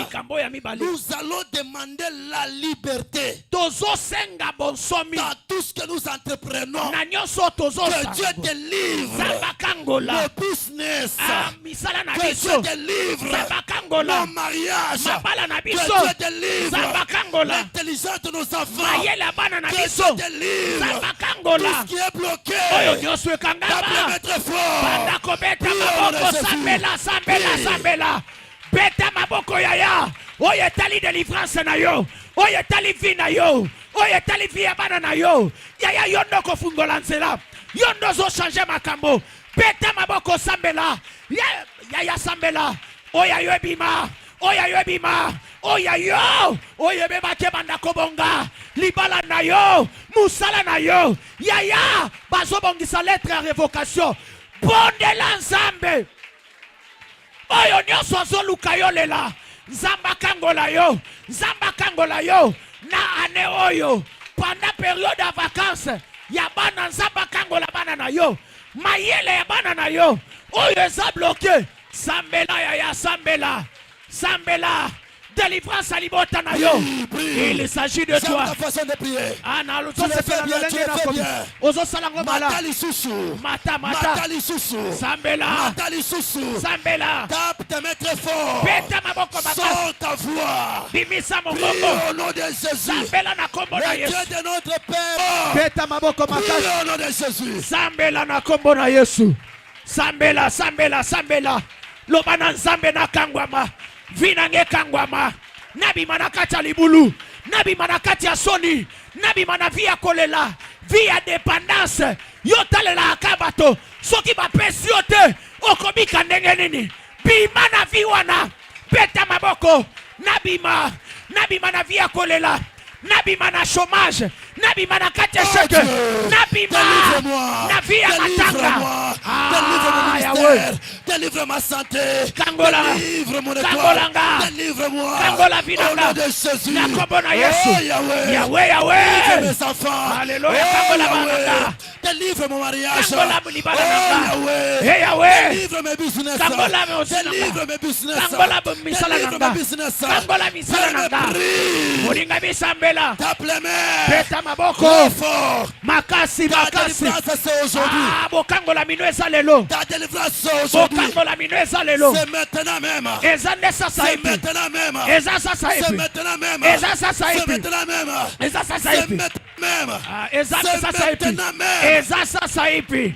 Nous allons demander la liberté dans tout ce que nous entreprenons. Que Dieu délivre nos business. Que Dieu délivre nos mariages. Que Dieu délivre l'intelligence de nos enfants. Que Dieu délivre tout ce qui est bloqué. Tapez très fort. Beta maboko yaya. Oye tali délivrance na yo. Oye tali vie na yo. Oye tali vie abana na yo. Yaya yondo ko fungola nzela. Yondo zo changer makambo. Beta maboko sambela. Yaya sambela. Oya yo bima. Oya yo bima. Oya yo. Oye beba ke banda kobonga. Libala na yo. Musala na yo. Yaya bazo bongisa lettre à révocation. Bonde l'ensemble. Oyo nyoso azoluka yo lela. Zamba kangola yo. Zamba kangola yo. Na ane oyo. Pendant période de vacances. Ya bana zamba kangola bana na yo. Mayele ya bana na yo. Oyo eza bloqué. Sambela ya sambela. Sambela. Délivrance à libota na yo. Il s'agit de toi. Ta façon de prier. Ana luto Tu le se fais bien, tu le fais bien. Ozo salango mala. Matali susu. Mata. Matali susu. Sambela. Matali susu. Sambela. Tape tes mains très fort. Beta maboko makasi. Sors ta voix. Bimisa Prie mongongo. au nom de Jésus. Sambela na kombo na Le Yesu. Dieu de notre Père. Beta maboko Prie makasi. au nom de Jésus. Sambela na kombo na Yesu. Sambela. Loba na nzambe na kangwama. Vina nge kangwama. Nabi manakati ya libulu. Nabi manakati ya soni. Nabi manavia kolela. Via dépendance. Yotalela akabato. Soki ba pesi yote. Okobika ndenge nini. Bima na viwana. Beta maboko. Nabi manavia kolela. Nabi mana chômage. Nabi mana katesheke. Nabi Délivre-moi. Navia matanga. Délivre mon ministère. Délivre ma santé. Kangola. Délivre mon Kangolanga. étoile. Délivre-moi. Kangola Au vinanga. nom de Jésus. Nakobona Yesu. Oh Yahweh. Yahweh. Délivre mes enfants. Alléluia. Oh Kangola Yahweh. bananga. Délivre mon mariage. Kangola Oh libananga. Yahweh. Hey Yahweh. Délivre mes business. Kangola me osinanga. Délivre mes business. Kangola misala Délivre nanga. mes business. Kangola misala Je me nanga. prie. Molinga bisambela. Tape les mains. Beta maboko. Trop fort. Makasi. Ta délivrance c'est aujourd'hui. Bokangola mino eza lelo. Ta délivrance c'est aujourd'hui. Bokangola mino eza lelo. C'est maintenant même. Eza nde sasa C'est hivi. maintenant même. Eza sasa C'est hivi. maintenant même. Eza sasa C'est hivi. maintenant même. Eza sasa C'est hivi. maintenant même. Eza C'est sasa hivi. maintenant même. Eza sasa hivi.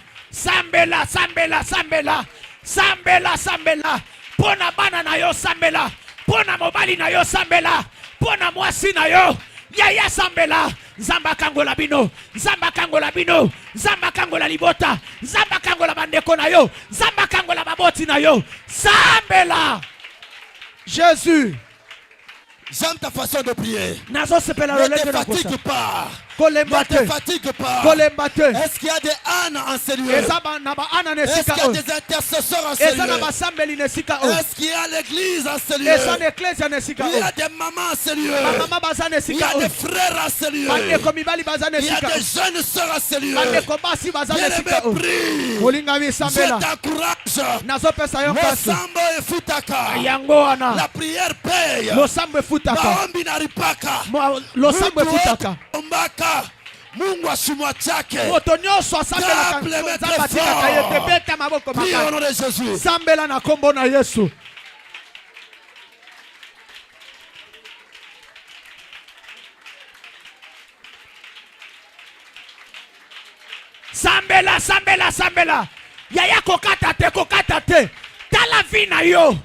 Sambela. Pona bana na yo sambela. Pona mobali na yo sambela. Pona mwasi na yo. Yaya sambela. Zamba kangola bino. Zamba kangola libota. Zamba kangola bandeko na yo. Zamba kangola baboti na yo. Sambela. Jésus. J'aime ta façon de prier. Nazo sepela Ne lolenge te na kosa. fatigue pas. Kolembate. Ne te fatigue pas. Kolembate. Est-ce qu'il y a des ânes en sérieux? Est-ce qu'il y a des intercesseurs en sérieux? Est-ce qu'il y a l'église en sérieux? Il y a des mamans en sérieux. Il y a des frères en sérieux. Il y a des jeunes sœurs en sérieux. Bien-aimé, prie. Je t'encourage. Losambo et futaka. La prière paye. Maombi naripaka. Ombaka. Mungu ashimwa chake. Moto nyonso asambela batika yete beta maboko Prie au nom makasi. de Jésus. Sambela na kombo na Yesu. Sambela. Yaya kokata te. Tala vie na yo.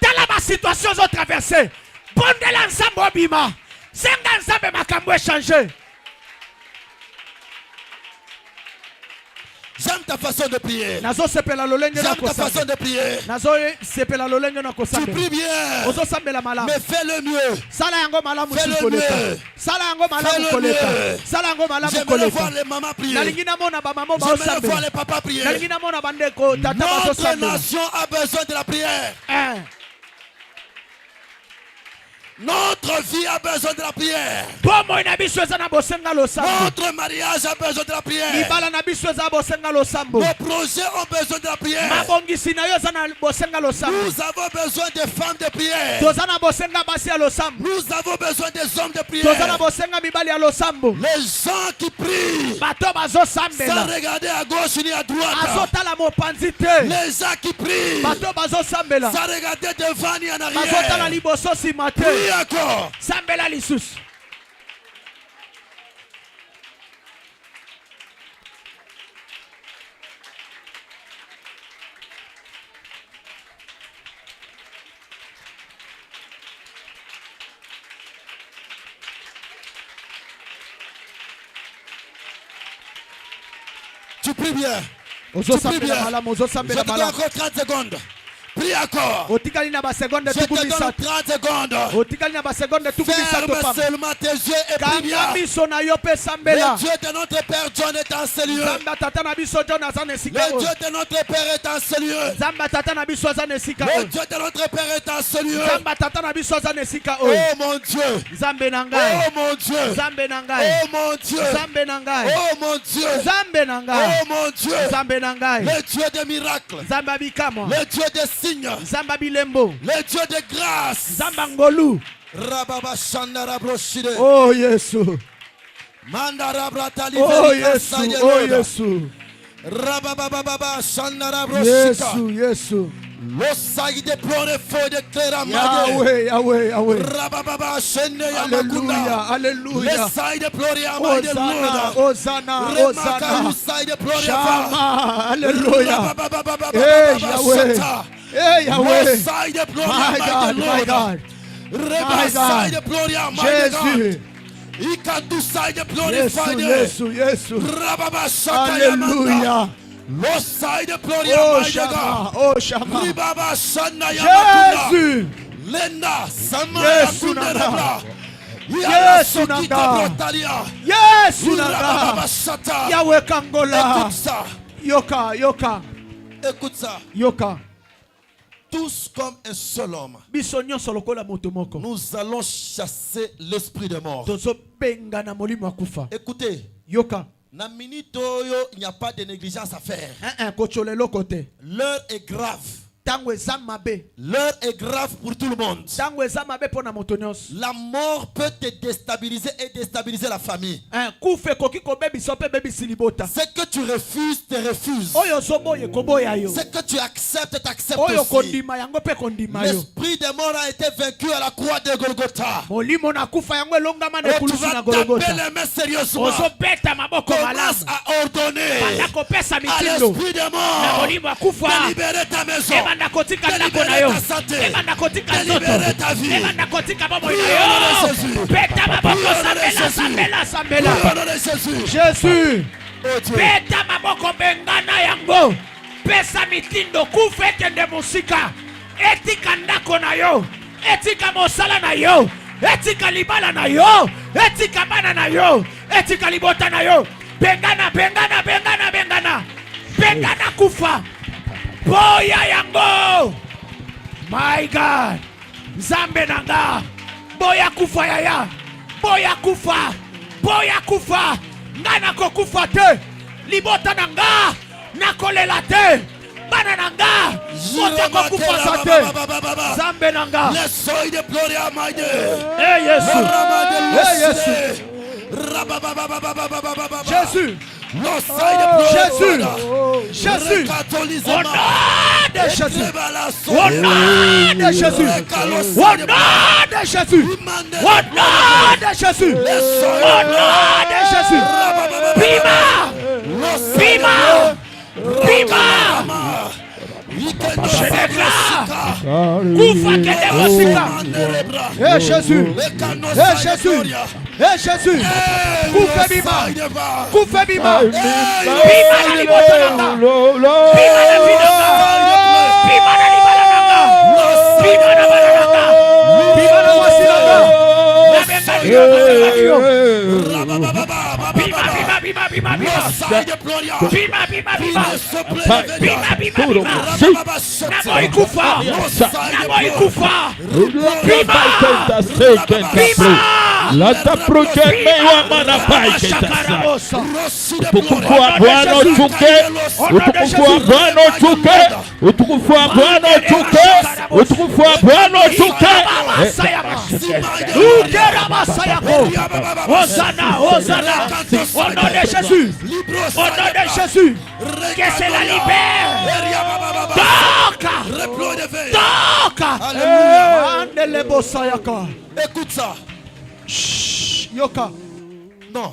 Tala ma situation zo traverser. Bondela nsambo obima. Senga nsambe makambo changer. J'aime ta façon de prier. Nazo sepela lolenge na J'aime ta kosambela. façon de prier. Nazo sepela lolenge na Tu kosambela. pries bien. Ozo sambela malamu. Mais fais-le mieux. Sala yango malamu Fais-le koleka. mieux. Sala yango malamu Fais-le koleka. mieux. Sala yango malamu J'aimerais voir koleka. les mamans prier. Nalingi namona ba mama ba J'aimerais voir osambela. les papas prier. Nalingi namona bandeko tata ba Notre osambela. nation a besoin de la prière. Notre vie a besoin de la prière. Bomo ina biso eza na bosenga losambo. Notre mariage a besoin de la prière. Libala na biso eza bosenga losambo. Nos projets ont besoin de la prière. Mabongisi na yo eza na bosenga losambo. Nous avons besoin de femmes de prière. Toza na bosenga basi ya losambo. Nous avons besoin des hommes de Toza na prière. bosenga mibali ya losambo. Les gens qui prient Bato bazo sans sambela. regarder à gauche ni à droite. Azotala mopanzi te. Les gens qui prient Bato bazo sambela. sans regarder devant ni en Bazotala arrière. liboso nsima te. Prie encore. Sambela lisusu. Tu pries bien. Ozo Tu pries bien. sambela malamu, ozo Je sambela te donne malamu. encore 30 secondes. Prie encore. Otikali na basegonde Je te tuku donne misato. 30 secondes. Otikali na basegonde tuku misato Ferme pamba. seulement tes yeux et prie bien. Kanga miso na yo pe sambela. Le Dieu de notre Père John est en ce lieu. Zamba tata na biso John aza na esika Le oyo. Dieu de notre Père est en ce lieu. Zamba tata na biso aza na esika Le oyo. Dieu de notre Père est en ce lieu. Zamba tata na biso aza na esika Oh oyo. mon Dieu. Zambe na Oh ngai. mon Dieu. Zambe na ngai. Oh mon Dieu. Zambe na ngai. Oh mon Dieu. Zambe na Oh ngai. mon Dieu. Zambe na ngai. Le Dieu des miracles. Zamba bikamwa. Le Dieu des signes. Zamba bilembo. Le Dieu de grâce. Zamba ngolu. Rababa Shandara Broshide. Oh Yesu. Mandara Bratali. Oh Yesu. Oh Yesu. Rababa Shandara Broshika. Yesu. Yesu. L'osaï de plore feu de terre Yahweh. Yahweh. Yahweh. Rababa Shende Alléluia. Yamakunda. Alléluia. L'osaï de plore amai de Hosanna. Lourdes. Hosanna. Remaka Hosanna. l'osaï de plore Shama. Alléluia. Hey Hey Yahweh. Hey Yahweh. l'osaï de plore My amai God. de My Lourdes. God. Rebasaï de plore amai de God. Jésus. Ikatusai de plore Yesu. faide. Yesu. Yesu. Rababa Shaka Yamanda. Alléluia. L'osaï de plore Oh amai de Shama. God. Oh Shama. Ribaba Shana Yamakunda. Jésus. Lenda Sama Yesu Yakunda nanga. Rebla. Yesu nanga. Yesu Rababa nanga. Shata. Yahweh Kangola. Écoute ça. Yoka. Yoka. Écoute ça. Yoka. Tous comme un seul homme. Biso nyonso lokola moto moko. Nous allons chasser l'esprit de mort. Tozobenga na molimo akufa. Écoutez, Yoka. na minute oyo, il n'y a pas de négligence à faire. Kocholelo kote. L'heure est grave. Tango eza mabe. L'heure est grave pour tout le monde. Tango eza mabe pona moto nyonso. La mort peut te déstabiliser et déstabiliser la famille. Kufe koki kobebisa pe bebisi libota. Ce que tu refuses, te refuses. Oyo zoboye koboya yo. Ce que tu acceptes, t'acceptes Oyo aussi. kondima yango pe kondima yo. L'esprit de mort a été vaincu à la croix de Golgotha. Molimo na kufa yango elongama na Et tu ekulusu vas na taper Golgotha. les mains sérieusement. Ozobeta maboko malamu. Commence à ordonner Banda kopesa à mitindo. l'esprit de Na mort molimo akufa. de libérer ta maison, Ebanda kotika de ndako na libérer yo. ta santé, Ebanda kotika de libérer nzoto. ta vie. Ebanda kotika bomoi Prions na au nom de yo. Jésus. Beta maboko Prions au nom de sambela Jésus. sambela sambela. Prions au nom de Jésus. Jésus. Oh Dieu. Beta maboko bengana yango. Pesa mitindo kufa ekende musika. Etika ndako na yo. Etika mosala na yo. Etika libala na yo. Etika bana na yo. Etika libota na yo. Bengana, bengana, bengana, bengana. Bengana kufa. Boya yango. My God. Zambe nanga. Boya kufa yaya. Boya kufa. Boya kufa. Ngana ko kufa te. Libota nanga. Nakolela te. Bana nanga. Mote ko kufa sa te. Zambe nanga. Les soins de pleurer à Maïdé. Hey Yesu. Hey Jésus. Jésus. Jésus. Jésus. Jésus. Au nom de Jésus. Au nom de Jésus. Au nom de Jésus. Au nom de Jésus. Au nom de Jésus. Bima. Bima. Bima. Je déclare. Kufa kende musika. Eh Jésus. Eh Jésus. Eh Jésus. Kufe bima. Kufe bima. Bima na libota nanga. Bima na binanga. Bima na libala nanga. Bima na balananga. Bima na wasinanga. Nabenga libota bima. Bima. Bima. Lata project mewa mana pai ketasa. Utukufu wa Bwana utuke. Utukufu wa Bwana utuke. Utukufu wa Bwana utuke. Utukufu wa Bwana utuke. Hosanna. Au nom de Jésus. Au nom de Jésus. Que c'est la libère. Toka. Écoute ça. Yoka. Non.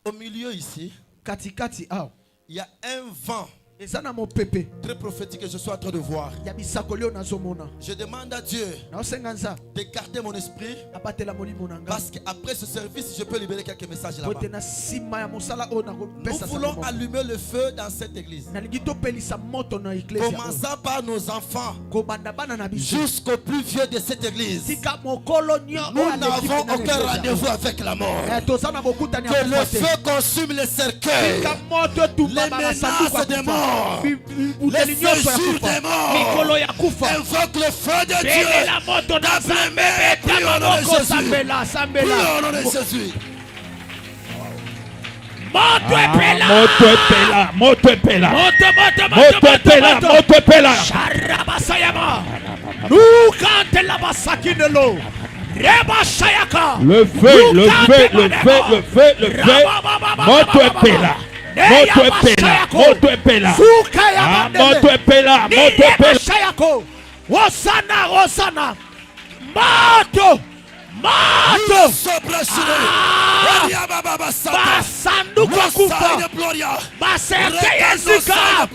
Au milieu ici, Katikati ao. il y a un vent Ezana mon pépé. très prophétique que je suis en train de voir. Yabisakolio nazomona. Je demande à Dieu Na osenganza. d'écarter mon esprit Abatela molimo nanga. parce qu'après ce service, je peux libérer quelques messages là-bas. Pote na sima ya mosala o na Nous pesa voulons sa. allumer le feu dans cette église. Nalingi to pelisa moto na iglesia. Commençant par nos enfants Ko banda bana na biso. jusqu'au plus vieux de cette église. Sika mokolo nyo. Nous n'avons aucun rendez-vous avec la mort. Tozana bokuta ni Que le feu consume les cercueils, Sika moto tumba les bana menaces sanduku des morts, Buteli les nyonso ya séjours kufa. des morts. Mikolo ya kufa. Invoque le feu de Dieu. Belela moto na Nzambe beta maboko sambela. Prie au nom de Jésus. Moto epela. Moto epela. Sharabasayama. Nukante la basaki de l'eau. Reba Shayaka. Le feu. Moto epela. Shayako. Hosanna. Moto. Basanduku kufa. Baserke yezika.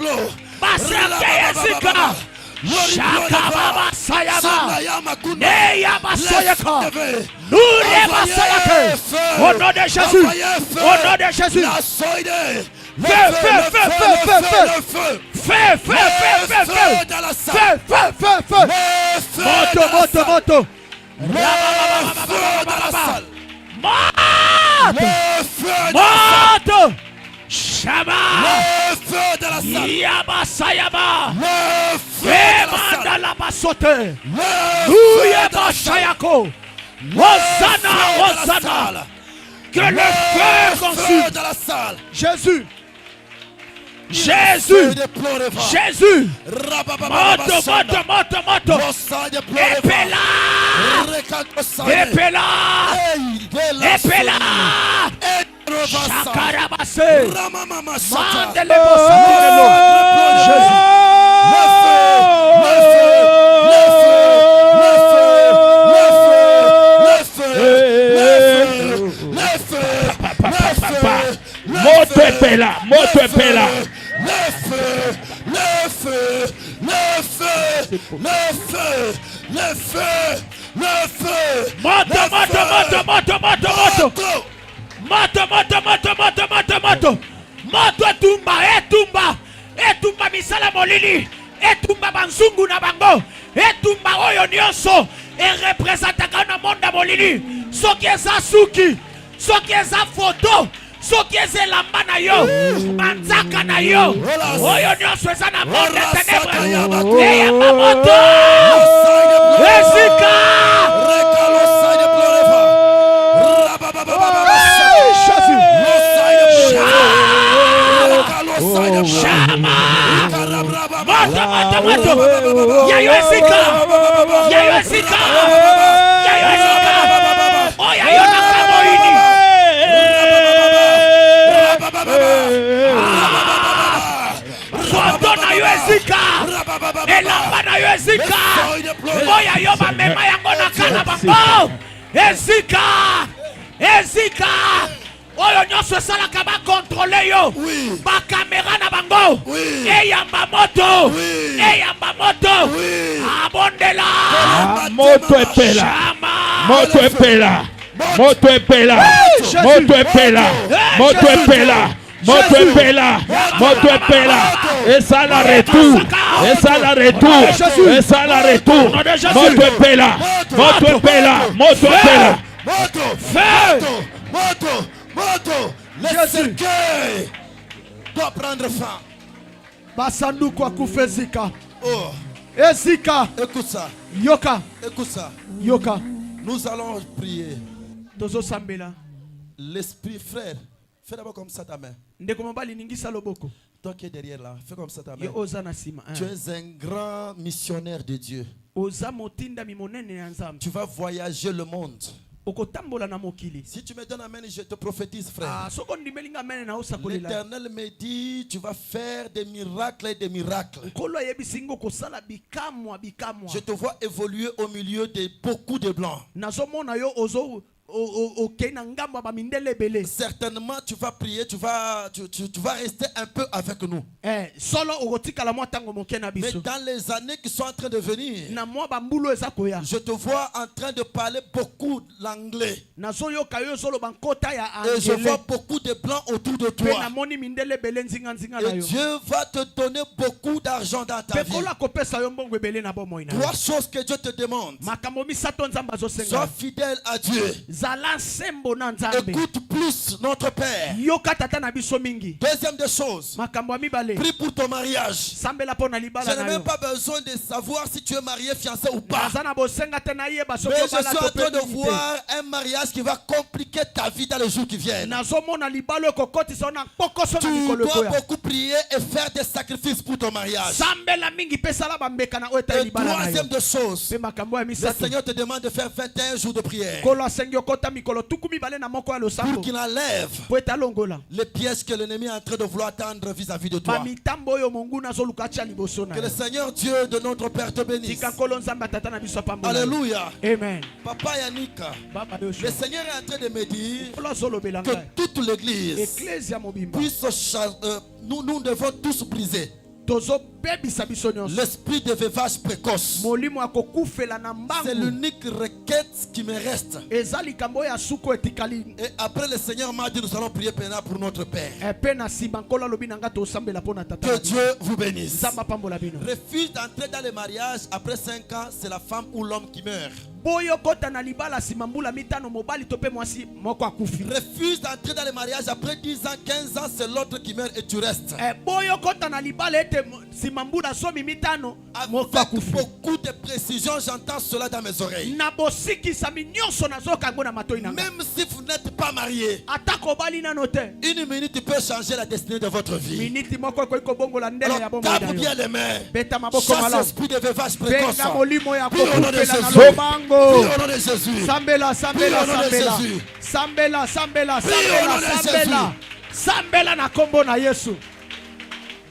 Shaka baba sayama. Neya basoyaka. Nure basayake. Au nom de Jésus. Au nom de Jésus. Feu. Moto. Moto. Shama. Yabasayama. Femanda la basote. Uyeba shayako. Hosanna. Que le feu consume. Jésus. Moto. Epela. Shakarabase. Mandele bosakorelo. Jésus. Moto epela. Le feu. Moto. Etumba misala molili. Etumba banzungu na bango. Etumba oyo nyonso. Representaka na monde molili. Soki eza suki. Soki eza photo. Soki eza lamba na yo. Manzaka na yo. Oyo nyonso eza na monde ténèbres. Eya moto. Esika. Moto. Yayo esika. Oh yayo nakamoini. Foto na yo esika. Elamba na yo esika. Oh yayo bamema yango nakana bango. Esika. Oyo nyonso esalaka bakontrole yo. Bakamera na bango. Eyamba moto. Abondela. Moto epela. Moto epela. Moto epela. Moto epela. Moto epela. Moto epela. Et ça la retour. Et ça la retour. Et ça la retour. Moto epela. Moto epela. Moto epela. Moto. Le cercueil doit prendre fin. Basanduku akufe zika. Oh. Ezika. Écoute ça. Yoka. Écoute ça. Yoka. Nous allons prier. Tozo sambela. L'esprit, frère, fais d'abord comme ça ta main. Ndeko mobali ningisa loboko. Toi qui es derrière là, fais comme ça ta main. Yo oza na sima. Tu es un grand missionnaire de Dieu. Oza motinda mimonene ya Nzambe. Tu vas voyager le monde. Okotambola na mokili. Si tu me donnes la main, je te prophétise, frère. Ah, soko ndimelinga mene na osakolela. L'Éternel me dit, tu vas faire des miracles et des miracles. Kolo yebisingo kosala bikamwa bikamwa. Je te vois évoluer au milieu de beaucoup de blancs. Nazomona yo ozo Certainement, tu vas prier, tu vas rester un peu avec nous. Mais dans les années qui sont en train de venir, je te vois en train de parler beaucoup l'anglais. Et je vois beaucoup de blancs autour de toi. Et Dieu va te donner beaucoup d'argent dans ta vie. Trois choses que Dieu te demande. Sois fidèle à Dieu. Écoute plus notre Père. Deuxième des choses, prie pour ton mariage. Je n'ai même pas besoin de savoir si tu es marié, fiancé ou pas. Mais je suis en train de voir un mariage qui va compliquer ta vie dans les jours qui viennent. Tu dois beaucoup prier et faire des sacrifices pour ton mariage. Et troisième des choses, le Seigneur te demande de faire 21 jours de prière pour qu'il enlève les pièges que l'ennemi est en train de vouloir tendre vis-à-vis de toi. Que le Seigneur Dieu de notre Père te bénisse. Alléluia. Amen. Papa Yannick, le Seigneur est en train de me dire que toute l'église puisse, nous devons tous briser l'esprit de veuvage précoce. C'est l'unique requête qui me reste. Et après le Seigneur m'a dit, nous allons prier pour notre Père. Que Dieu vous bénisse. Refuse d'entrer dans le mariage après 5 ans, c'est la femme ou l'homme qui meurt. Refuse d'entrer dans le mariage après 10 ans, 15 ans, c'est l'autre qui meurt et tu restes. Avec beaucoup de précision, j'entends cela dans mes oreilles. Même si vous n'êtes pas marié, une minute peut changer la destinée de votre vie. Alors tape bien les mains. Chasse l'esprit de veuvage précoce. Prie au nom de Jésus. Prie au nom de Jésus. Sambela, sambela, sambela. Sambela, sambela, sambela, sambela. Sambela na kombo na Yesu.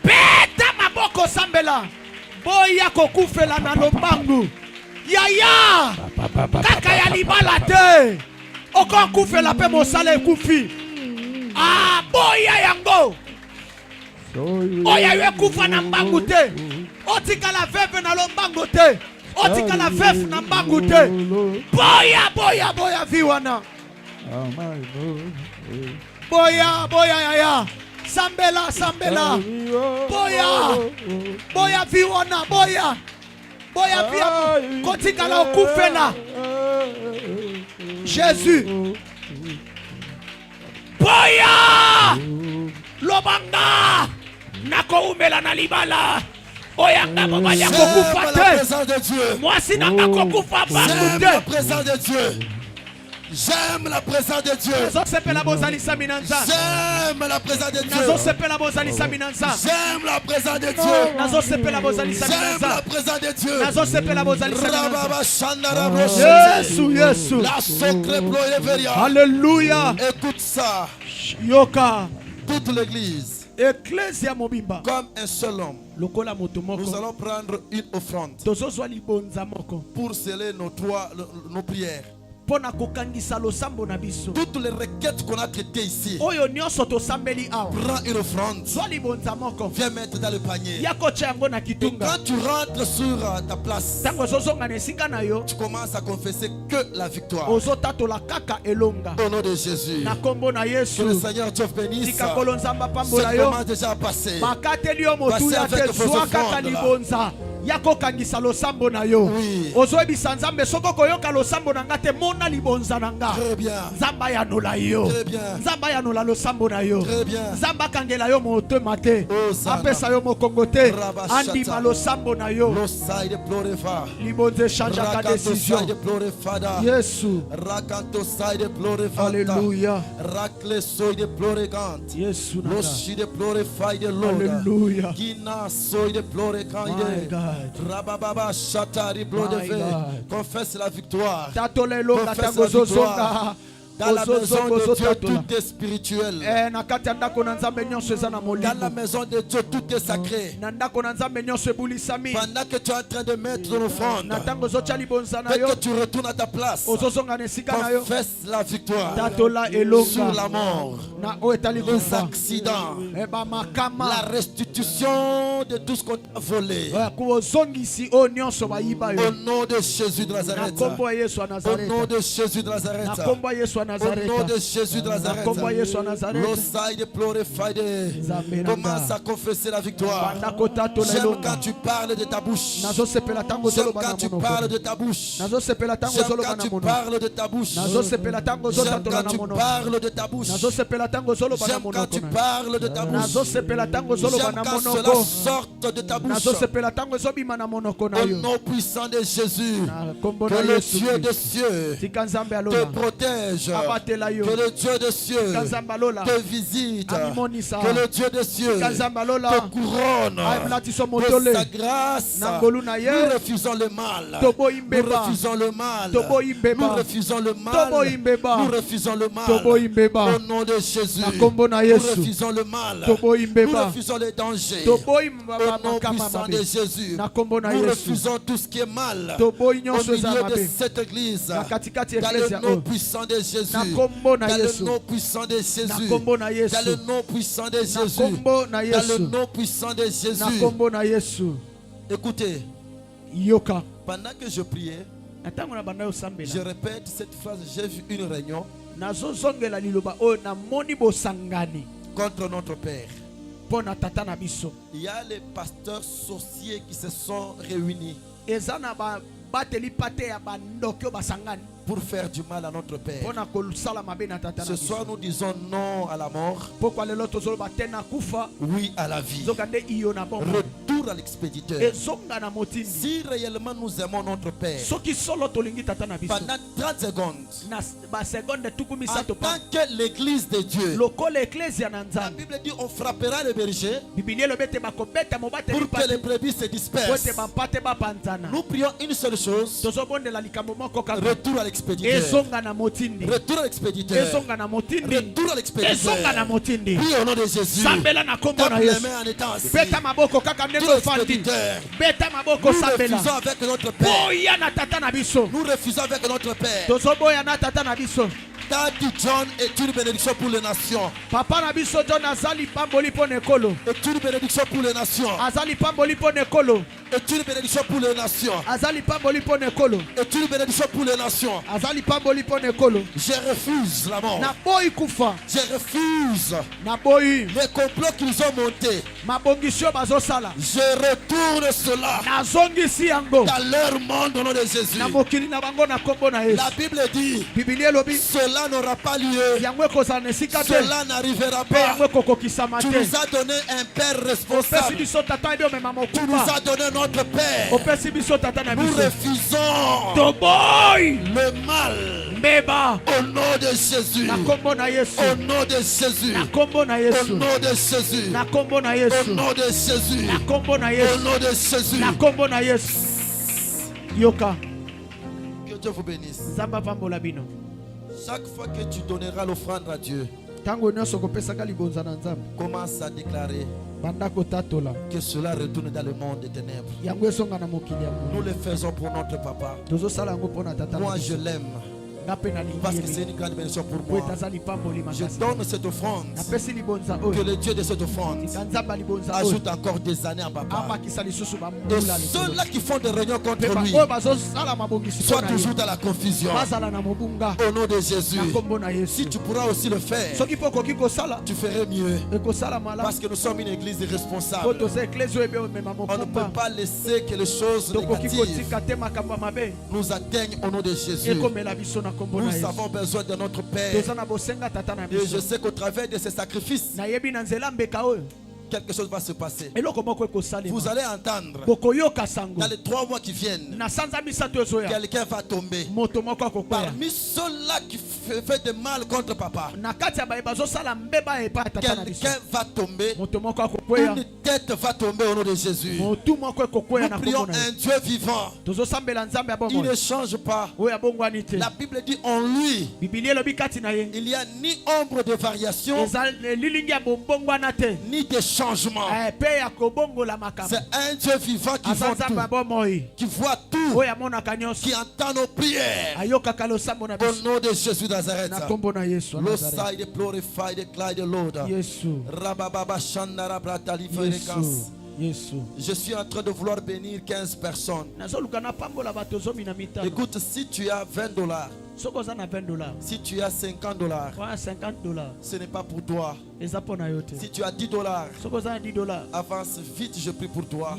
Peta maboko sambela. Boya kokufela na lombangu. Yaya. Kaka ya libala te. Oko kufela pe mosale kufi. Ah, boya yango. Oya ywe kufa na mbangu te. Otika la veve na lombangu te. Otika la veve na mbangu te. Boya, boya, boya viwana. Boya, boya, yaya. Sambela, sambela. Boya. Boya viwana, boya. Boya via. Kotika la okufela. Jésus. Boya. Lobanga. Nako umela na libala. Oyanga mobali akokufa te. Moi si nanga kokufa ba. J'aime la présence de Dieu. J'aime la présence de Dieu. J'aime la présence de Dieu. J'aime la présence de Dieu. J'aime la présence de Dieu. La secret Veria. Alléluia. Écoute ça. Yoka. Toute l'église. Ecclesia mobimba. Comme un seul homme. Nous allons prendre une offrande pour sceller nos prières. pona kokangisa losambo na biso. Toutes les requêtes qu'on a traitées ici, Oyo nyonso tosambeli awa. prends une offrande, Zwa libonza moko. viens mettre dans le panier. Yako tia yango na Et kitunga. quand tu rentres sur ta place, Tango ozozonga na esika na yo. tu commences à confesser que la victoire. Ozotatola kaka elonga. Au nom de Jésus. Na kombo na Que Yesu. le Seigneur Dieu bénisse. Tika kolo nzamba Ce pambola yo. commence déjà à passer. Bakateli yo motuya Passez avec te vos zwa kaka offrandes, là. libonza. Yako kangisa losambo na yo. Oui. Ozoyebisa nzambe soko koyoka losambo na nga te mona libonza na nga. Très bien. Nzamba yanola yo. Très bien. Nzamba yanola losambo na yo. Très bien. Nzamba kangela yo motema te. Oh, Sana. Apesa yo mokongo te. Rabashata. Andima losambo na yo. L'osaille de Ploreva. Libonze chanja ka décision. Rakantosai de Plorefada. Yesu. Rakantosai de Plorevata. Alléluia. Raklesoi de Ploregante. Yesu nanga. Loshi de Plorefai de Loda. Alléluia. Kina soi de My Plorekande. God. Rabababa Shatari My Plodeve. God. Confesse la victoire. Tatole longa Confesse tango la victoire. zozonga. Dans la maison de Dieu, Tatola. tout est spirituel. Na kati ya ndako na nzambe nyonso eza na Dans la molimo. maison de Dieu, tout est sacré. Na ndako na nzambe nyonso ebulisami. Pendant que tu es en train de mettre ton offrande, Na tango ozotya libonza na dès yo. que tu retournes à ta place, Ozozonga na esika na yo. confesse la victoire Tatola sur elonga. la mort, Na oyo etali les kufa. accidents, Eba makama. la restitution de tout ce qu'on t'a volé. Kozongisi oyo nyonso bayiba yo. Au nom de Jésus de Na Nazareth. kombo ya Yesu wa Au nom Nazareth. de Jésus de Na Nazareth. kombo ya Yesu wa Au nom Nazareth. de Jésus de Na Nazareth. kombo ya Yesu wa Nazareth. L'osaille de Plorefide. Nzambe na Commence nga. à confesser la victoire. Banda kotatola J'aime elonga. quand tu parles de ta bouche. Nazosepela tango J'aime zoloba na quand tu monoko. parles de ta bouche. Nazosepela tango J'aime zoloba quand na tu monoko. parles de ta bouche. Nazosepela tango J'aime zotatola quand na tu monoko. parles de ta bouche. Nazosepela tango zoloba na J'aime quand monoko. tu parles de ta bouche. Nazosepela tango zoloba J'aime na quand cela monoko. sorte de ta bouche. Nazosepela tango ezobima na monoko na Au yo. nom puissant de Jésus. Na kombo Que na le Yesu Dieu Christ. des cieux Tika nzambe te alola. protège. Abatela yo. Que le Dieu des cieux Tika nzambe alola. te visite. Amimonisa. Que le Dieu des cieux Tika nzambe alola. te couronne Aimlatiso de motole. sa grâce. Nangolu na ye. Nous refusons le mal. Tobo Nous imbeba. refusons le mal. Tobo imbeba. Nous refusons le mal. Tobo imbeba. Nous refusons le mal. Tobo imbeba. Au nom de Jésus. Na kombo na Nous Yesu. refusons le mal. Tobo Nous imbeba. refusons les dangers. Tobo Au imbeba nom makama puissant de mabe. Jésus. Na kombo na Nous Yesu. refusons tout ce qui est mal. Tobo Au nyonso eza milieu de mabe. cette église. Na katikati Dans eklesia le nom o. puissant de Jésus. Na kombo na Dans Yesu. le nom puissant de Na Jésus. kombo na Dans le Yesu. nom puissant de Na Jésus. kombo na Dans le Yesu. nom puissant de Na Jésus. kombo na Yesu. Écoutez, Yoka. pendant que je priais, Na tango na banda yo je sambela. répète cette phrase. J'ai vu une réunion Nazozongela liloba oyo na moni bosangani. contre notre Père. Pona tata na biso. Il y a les pasteurs sorciers qui se sont réunis Eza na ba bateli pate ya bandoki oyo basangani. pour faire du mal à notre Père. Pona kosala mabe na tata na Ce soir, biso. nous disons non à la mort, Pokwa lelo tozoloba te na kufa. oui à la vie. Zoka nde iyo na bomba. Retour à l'expéditeur. Ezonga na motindi. Si réellement nous aimons notre Père, Soki solo tolingi tata na biso. pendant 30 secondes, Na ba seconde tuku en misato pa. tant que l'église de Dieu, Lokola ecclesia na la nzambe. Bible dit on frappera le berger Biblia lobete bakobeta mobateli pour que les pate. brebis se Pote dispersent. bapate bapanzana. Nous prions une seule chose, Tozobondela likambo moko kaka. retour à l'expéditeur. Ezonga na motindi. Retour à l'expéditeur. Ezonga na motindi. Retour à l'expéditeur. Ezonga na motindi. Prie au nom de Jésus. Sambela na kombo na Tape les Yesu. mains en étant assis. Beta maboko kaka Tout ndenge ofandi. l'expéditeur. Beta maboko Nous sambela. refusons avec notre Père. Boya na tata na biso. Nous refusons avec notre Père. Tozoboya na tata na biso. Tati John est une bénédiction pour les nations. Papa na biso John azali pamboli po nekolo. Est une bénédiction pour les nations. Azali pamboli po nekolo. Est une bénédiction pour les nations. Azali pamboli po nekolo. Est une bénédiction pour les nations. Azali pamboli po nekolo. Je refuse la mort. Na boyi kufa. Je refuse Na boyi. les complots qu'ils ont montés. Mabongisio bazosala. Je retourne cela Nazongisi yango. dans leur monde au nom de Jésus. Na mokili na bango na kombo na Yesu. La Bible dit, Biblia lobi cela n'aura pas lieu. yango ekozala na esika te. Cela n'arrivera Pe yango pas. ekokokisama Tu te. nous as donné un Père Opesi responsable. biso tata ebe omema Tu nous mokuba. as donné notre Père. Opesi biso tata na Nous biso. refusons Toboy. le mal Mbeba. au nom de Jésus. Na kombo na Yesu. Au nom de Jésus. Na kombo na Au Yesu. nom de Jésus. Na kombo na Au Yesu. nom de Jésus. Na kombo na Au Yesu. nom de Jésus. Na kombo na Yesu. Yoka. Que Dieu vous bénisse. Zamba pambola bino. Chaque fois que tu donneras l'offrande à Dieu, Tango nyonso kopesaka libonza na nzambe. commence à déclarer Banda kotatola. que cela retourne dans le monde des ténèbres. Yango esonga na mokili ya Nous Mungu. le faisons pour notre papa. Tozosala yango mpona tata na Moi, biso. je l'aime. parce que c'est une grande bénédiction pour moi. Je donne cette offrande. Que le Dieu de cette offrande ajoute encore des années à papa. Et ceux-là qui font des réunions contre lui soient toujours dans la confusion. Au nom de Jésus. Si tu pourras aussi le faire, tu ferais mieux. Parce que nous sommes une église responsable. On ne peut pas laisser que les choses négatives nous atteignent au nom de Jésus. Nous avons besoin de notre Père. Et je sais qu'au travers de ces sacrifices, quelque chose va se passer. Vous allez entendre dans les 3 mois qui viennent, quelqu'un va tomber. Parmi ceux-là qui fait de mal contre papa, quelqu'un va tomber. Une tête va tomber au nom de Jésus. Nous prions un Dieu vivant. Il ne change pas. La Bible dit en lui, il n'y a ni ombre de variation, ni de changement. C'est un Dieu vivant qui voit tout, qui voit tout, qui entend nos prières. Au nom de Jésus de Nazareth. Lord side glorify the cry the Lord. Je suis en train de vouloir bénir 15 personnes. Écoute, si tu as $20, si tu as $50, ce n'est pas pour toi. Si tu as $10, avance vite, je prie pour toi.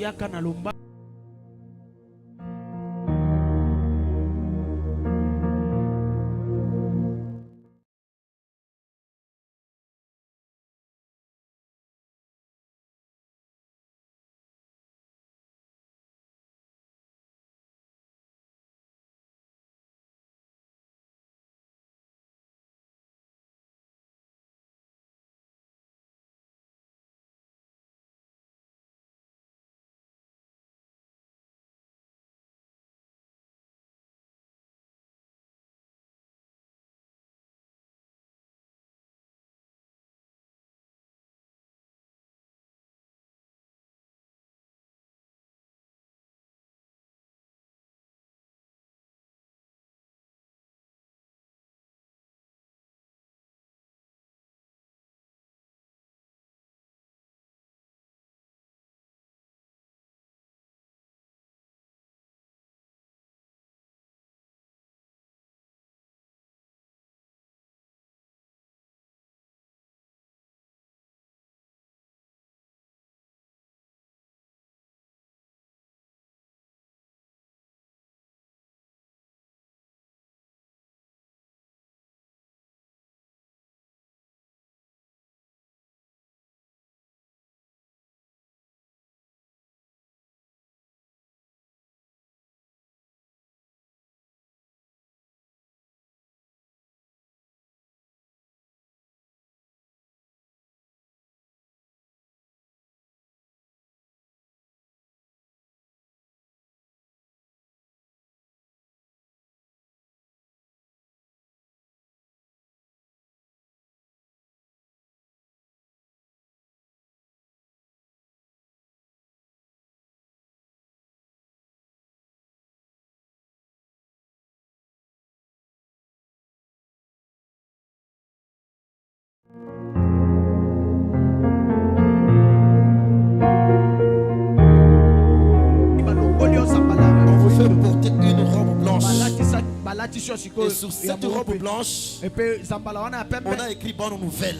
Et sur cette robe blanche, on a écrit bonne nouvelle.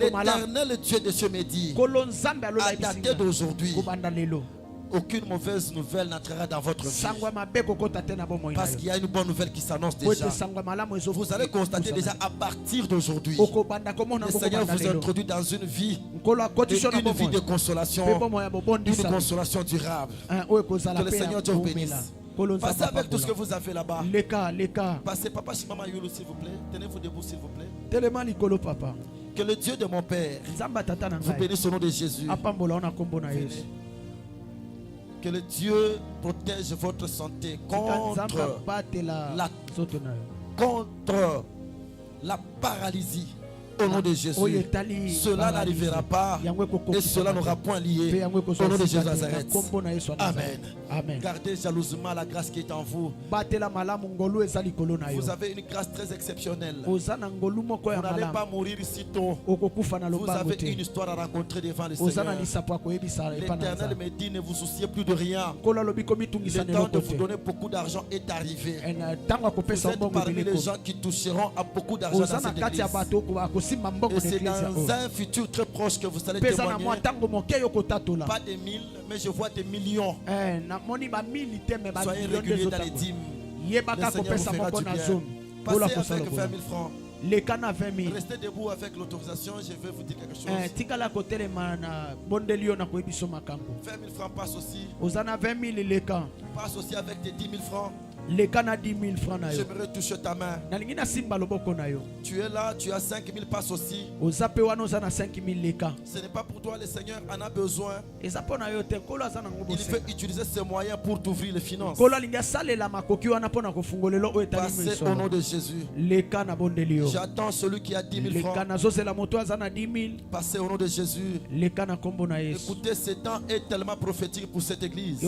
L'Éternel Dieu de ce midi, à dater d'aujourd'hui, aucune mauvaise nouvelle n'entrera dans votre vie. Parce qu'il y a une bonne nouvelle qui s'annonce déjà. Vous allez constater déjà à partir d'aujourd'hui, le Seigneur vous introduit dans une vie de consolation, une consolation durable. Que le Seigneur Dieu vous bénisse. Passez avec tout ce que vous avez là-bas. Passez, papa, Shimama Yulu, s'il vous plaît. Tenez-vous debout, s'il vous plaît. Que le Dieu de mon Père vous bénisse au nom de Jésus. Que le Dieu protège votre santé contre la paralysie, au nom de Jésus. Cela n'arrivera pas et cela n'aura point lié au nom de Jésus Nazareth. Amen. Amen. Gardez jalousement la grâce qui est en vous. Vous avez une grâce très exceptionnelle. Vous n'allez pas mourir si tôt. Vous avez une histoire à rencontrer devant le Seigneur. L'Éternel me dit, ne vous souciez plus de rien. Le temps de vous donner beaucoup d'argent est arrivé. Vous êtes parmi les gens qui toucheront à beaucoup d'argent dans cette église. Et c'est dans un futur très proche que vous allez témoigner. Pas des 1000, mais je vois des millions. Soyez réguliers dans les dîmes. Le Seigneur vous fera du bien. Passez avec 20 000 francs. Restez debout avec l'autorisation, je vais vous dire quelque chose. 20 000 francs passe aussi. Passe aussi avec tes 10 000 francs. J'aimerais toucher ta main. Tu es là, tu as 5 000 passes aussi. Ce n'est pas pour toi, le Seigneur en a besoin. Il veut utiliser ces moyens pour t'ouvrir les finances. Passez au nom de Jésus. J'attends celui qui a 10 000 francs. Passez au nom de Jésus. Écoutez, ce temps est tellement prophétique pour cette église.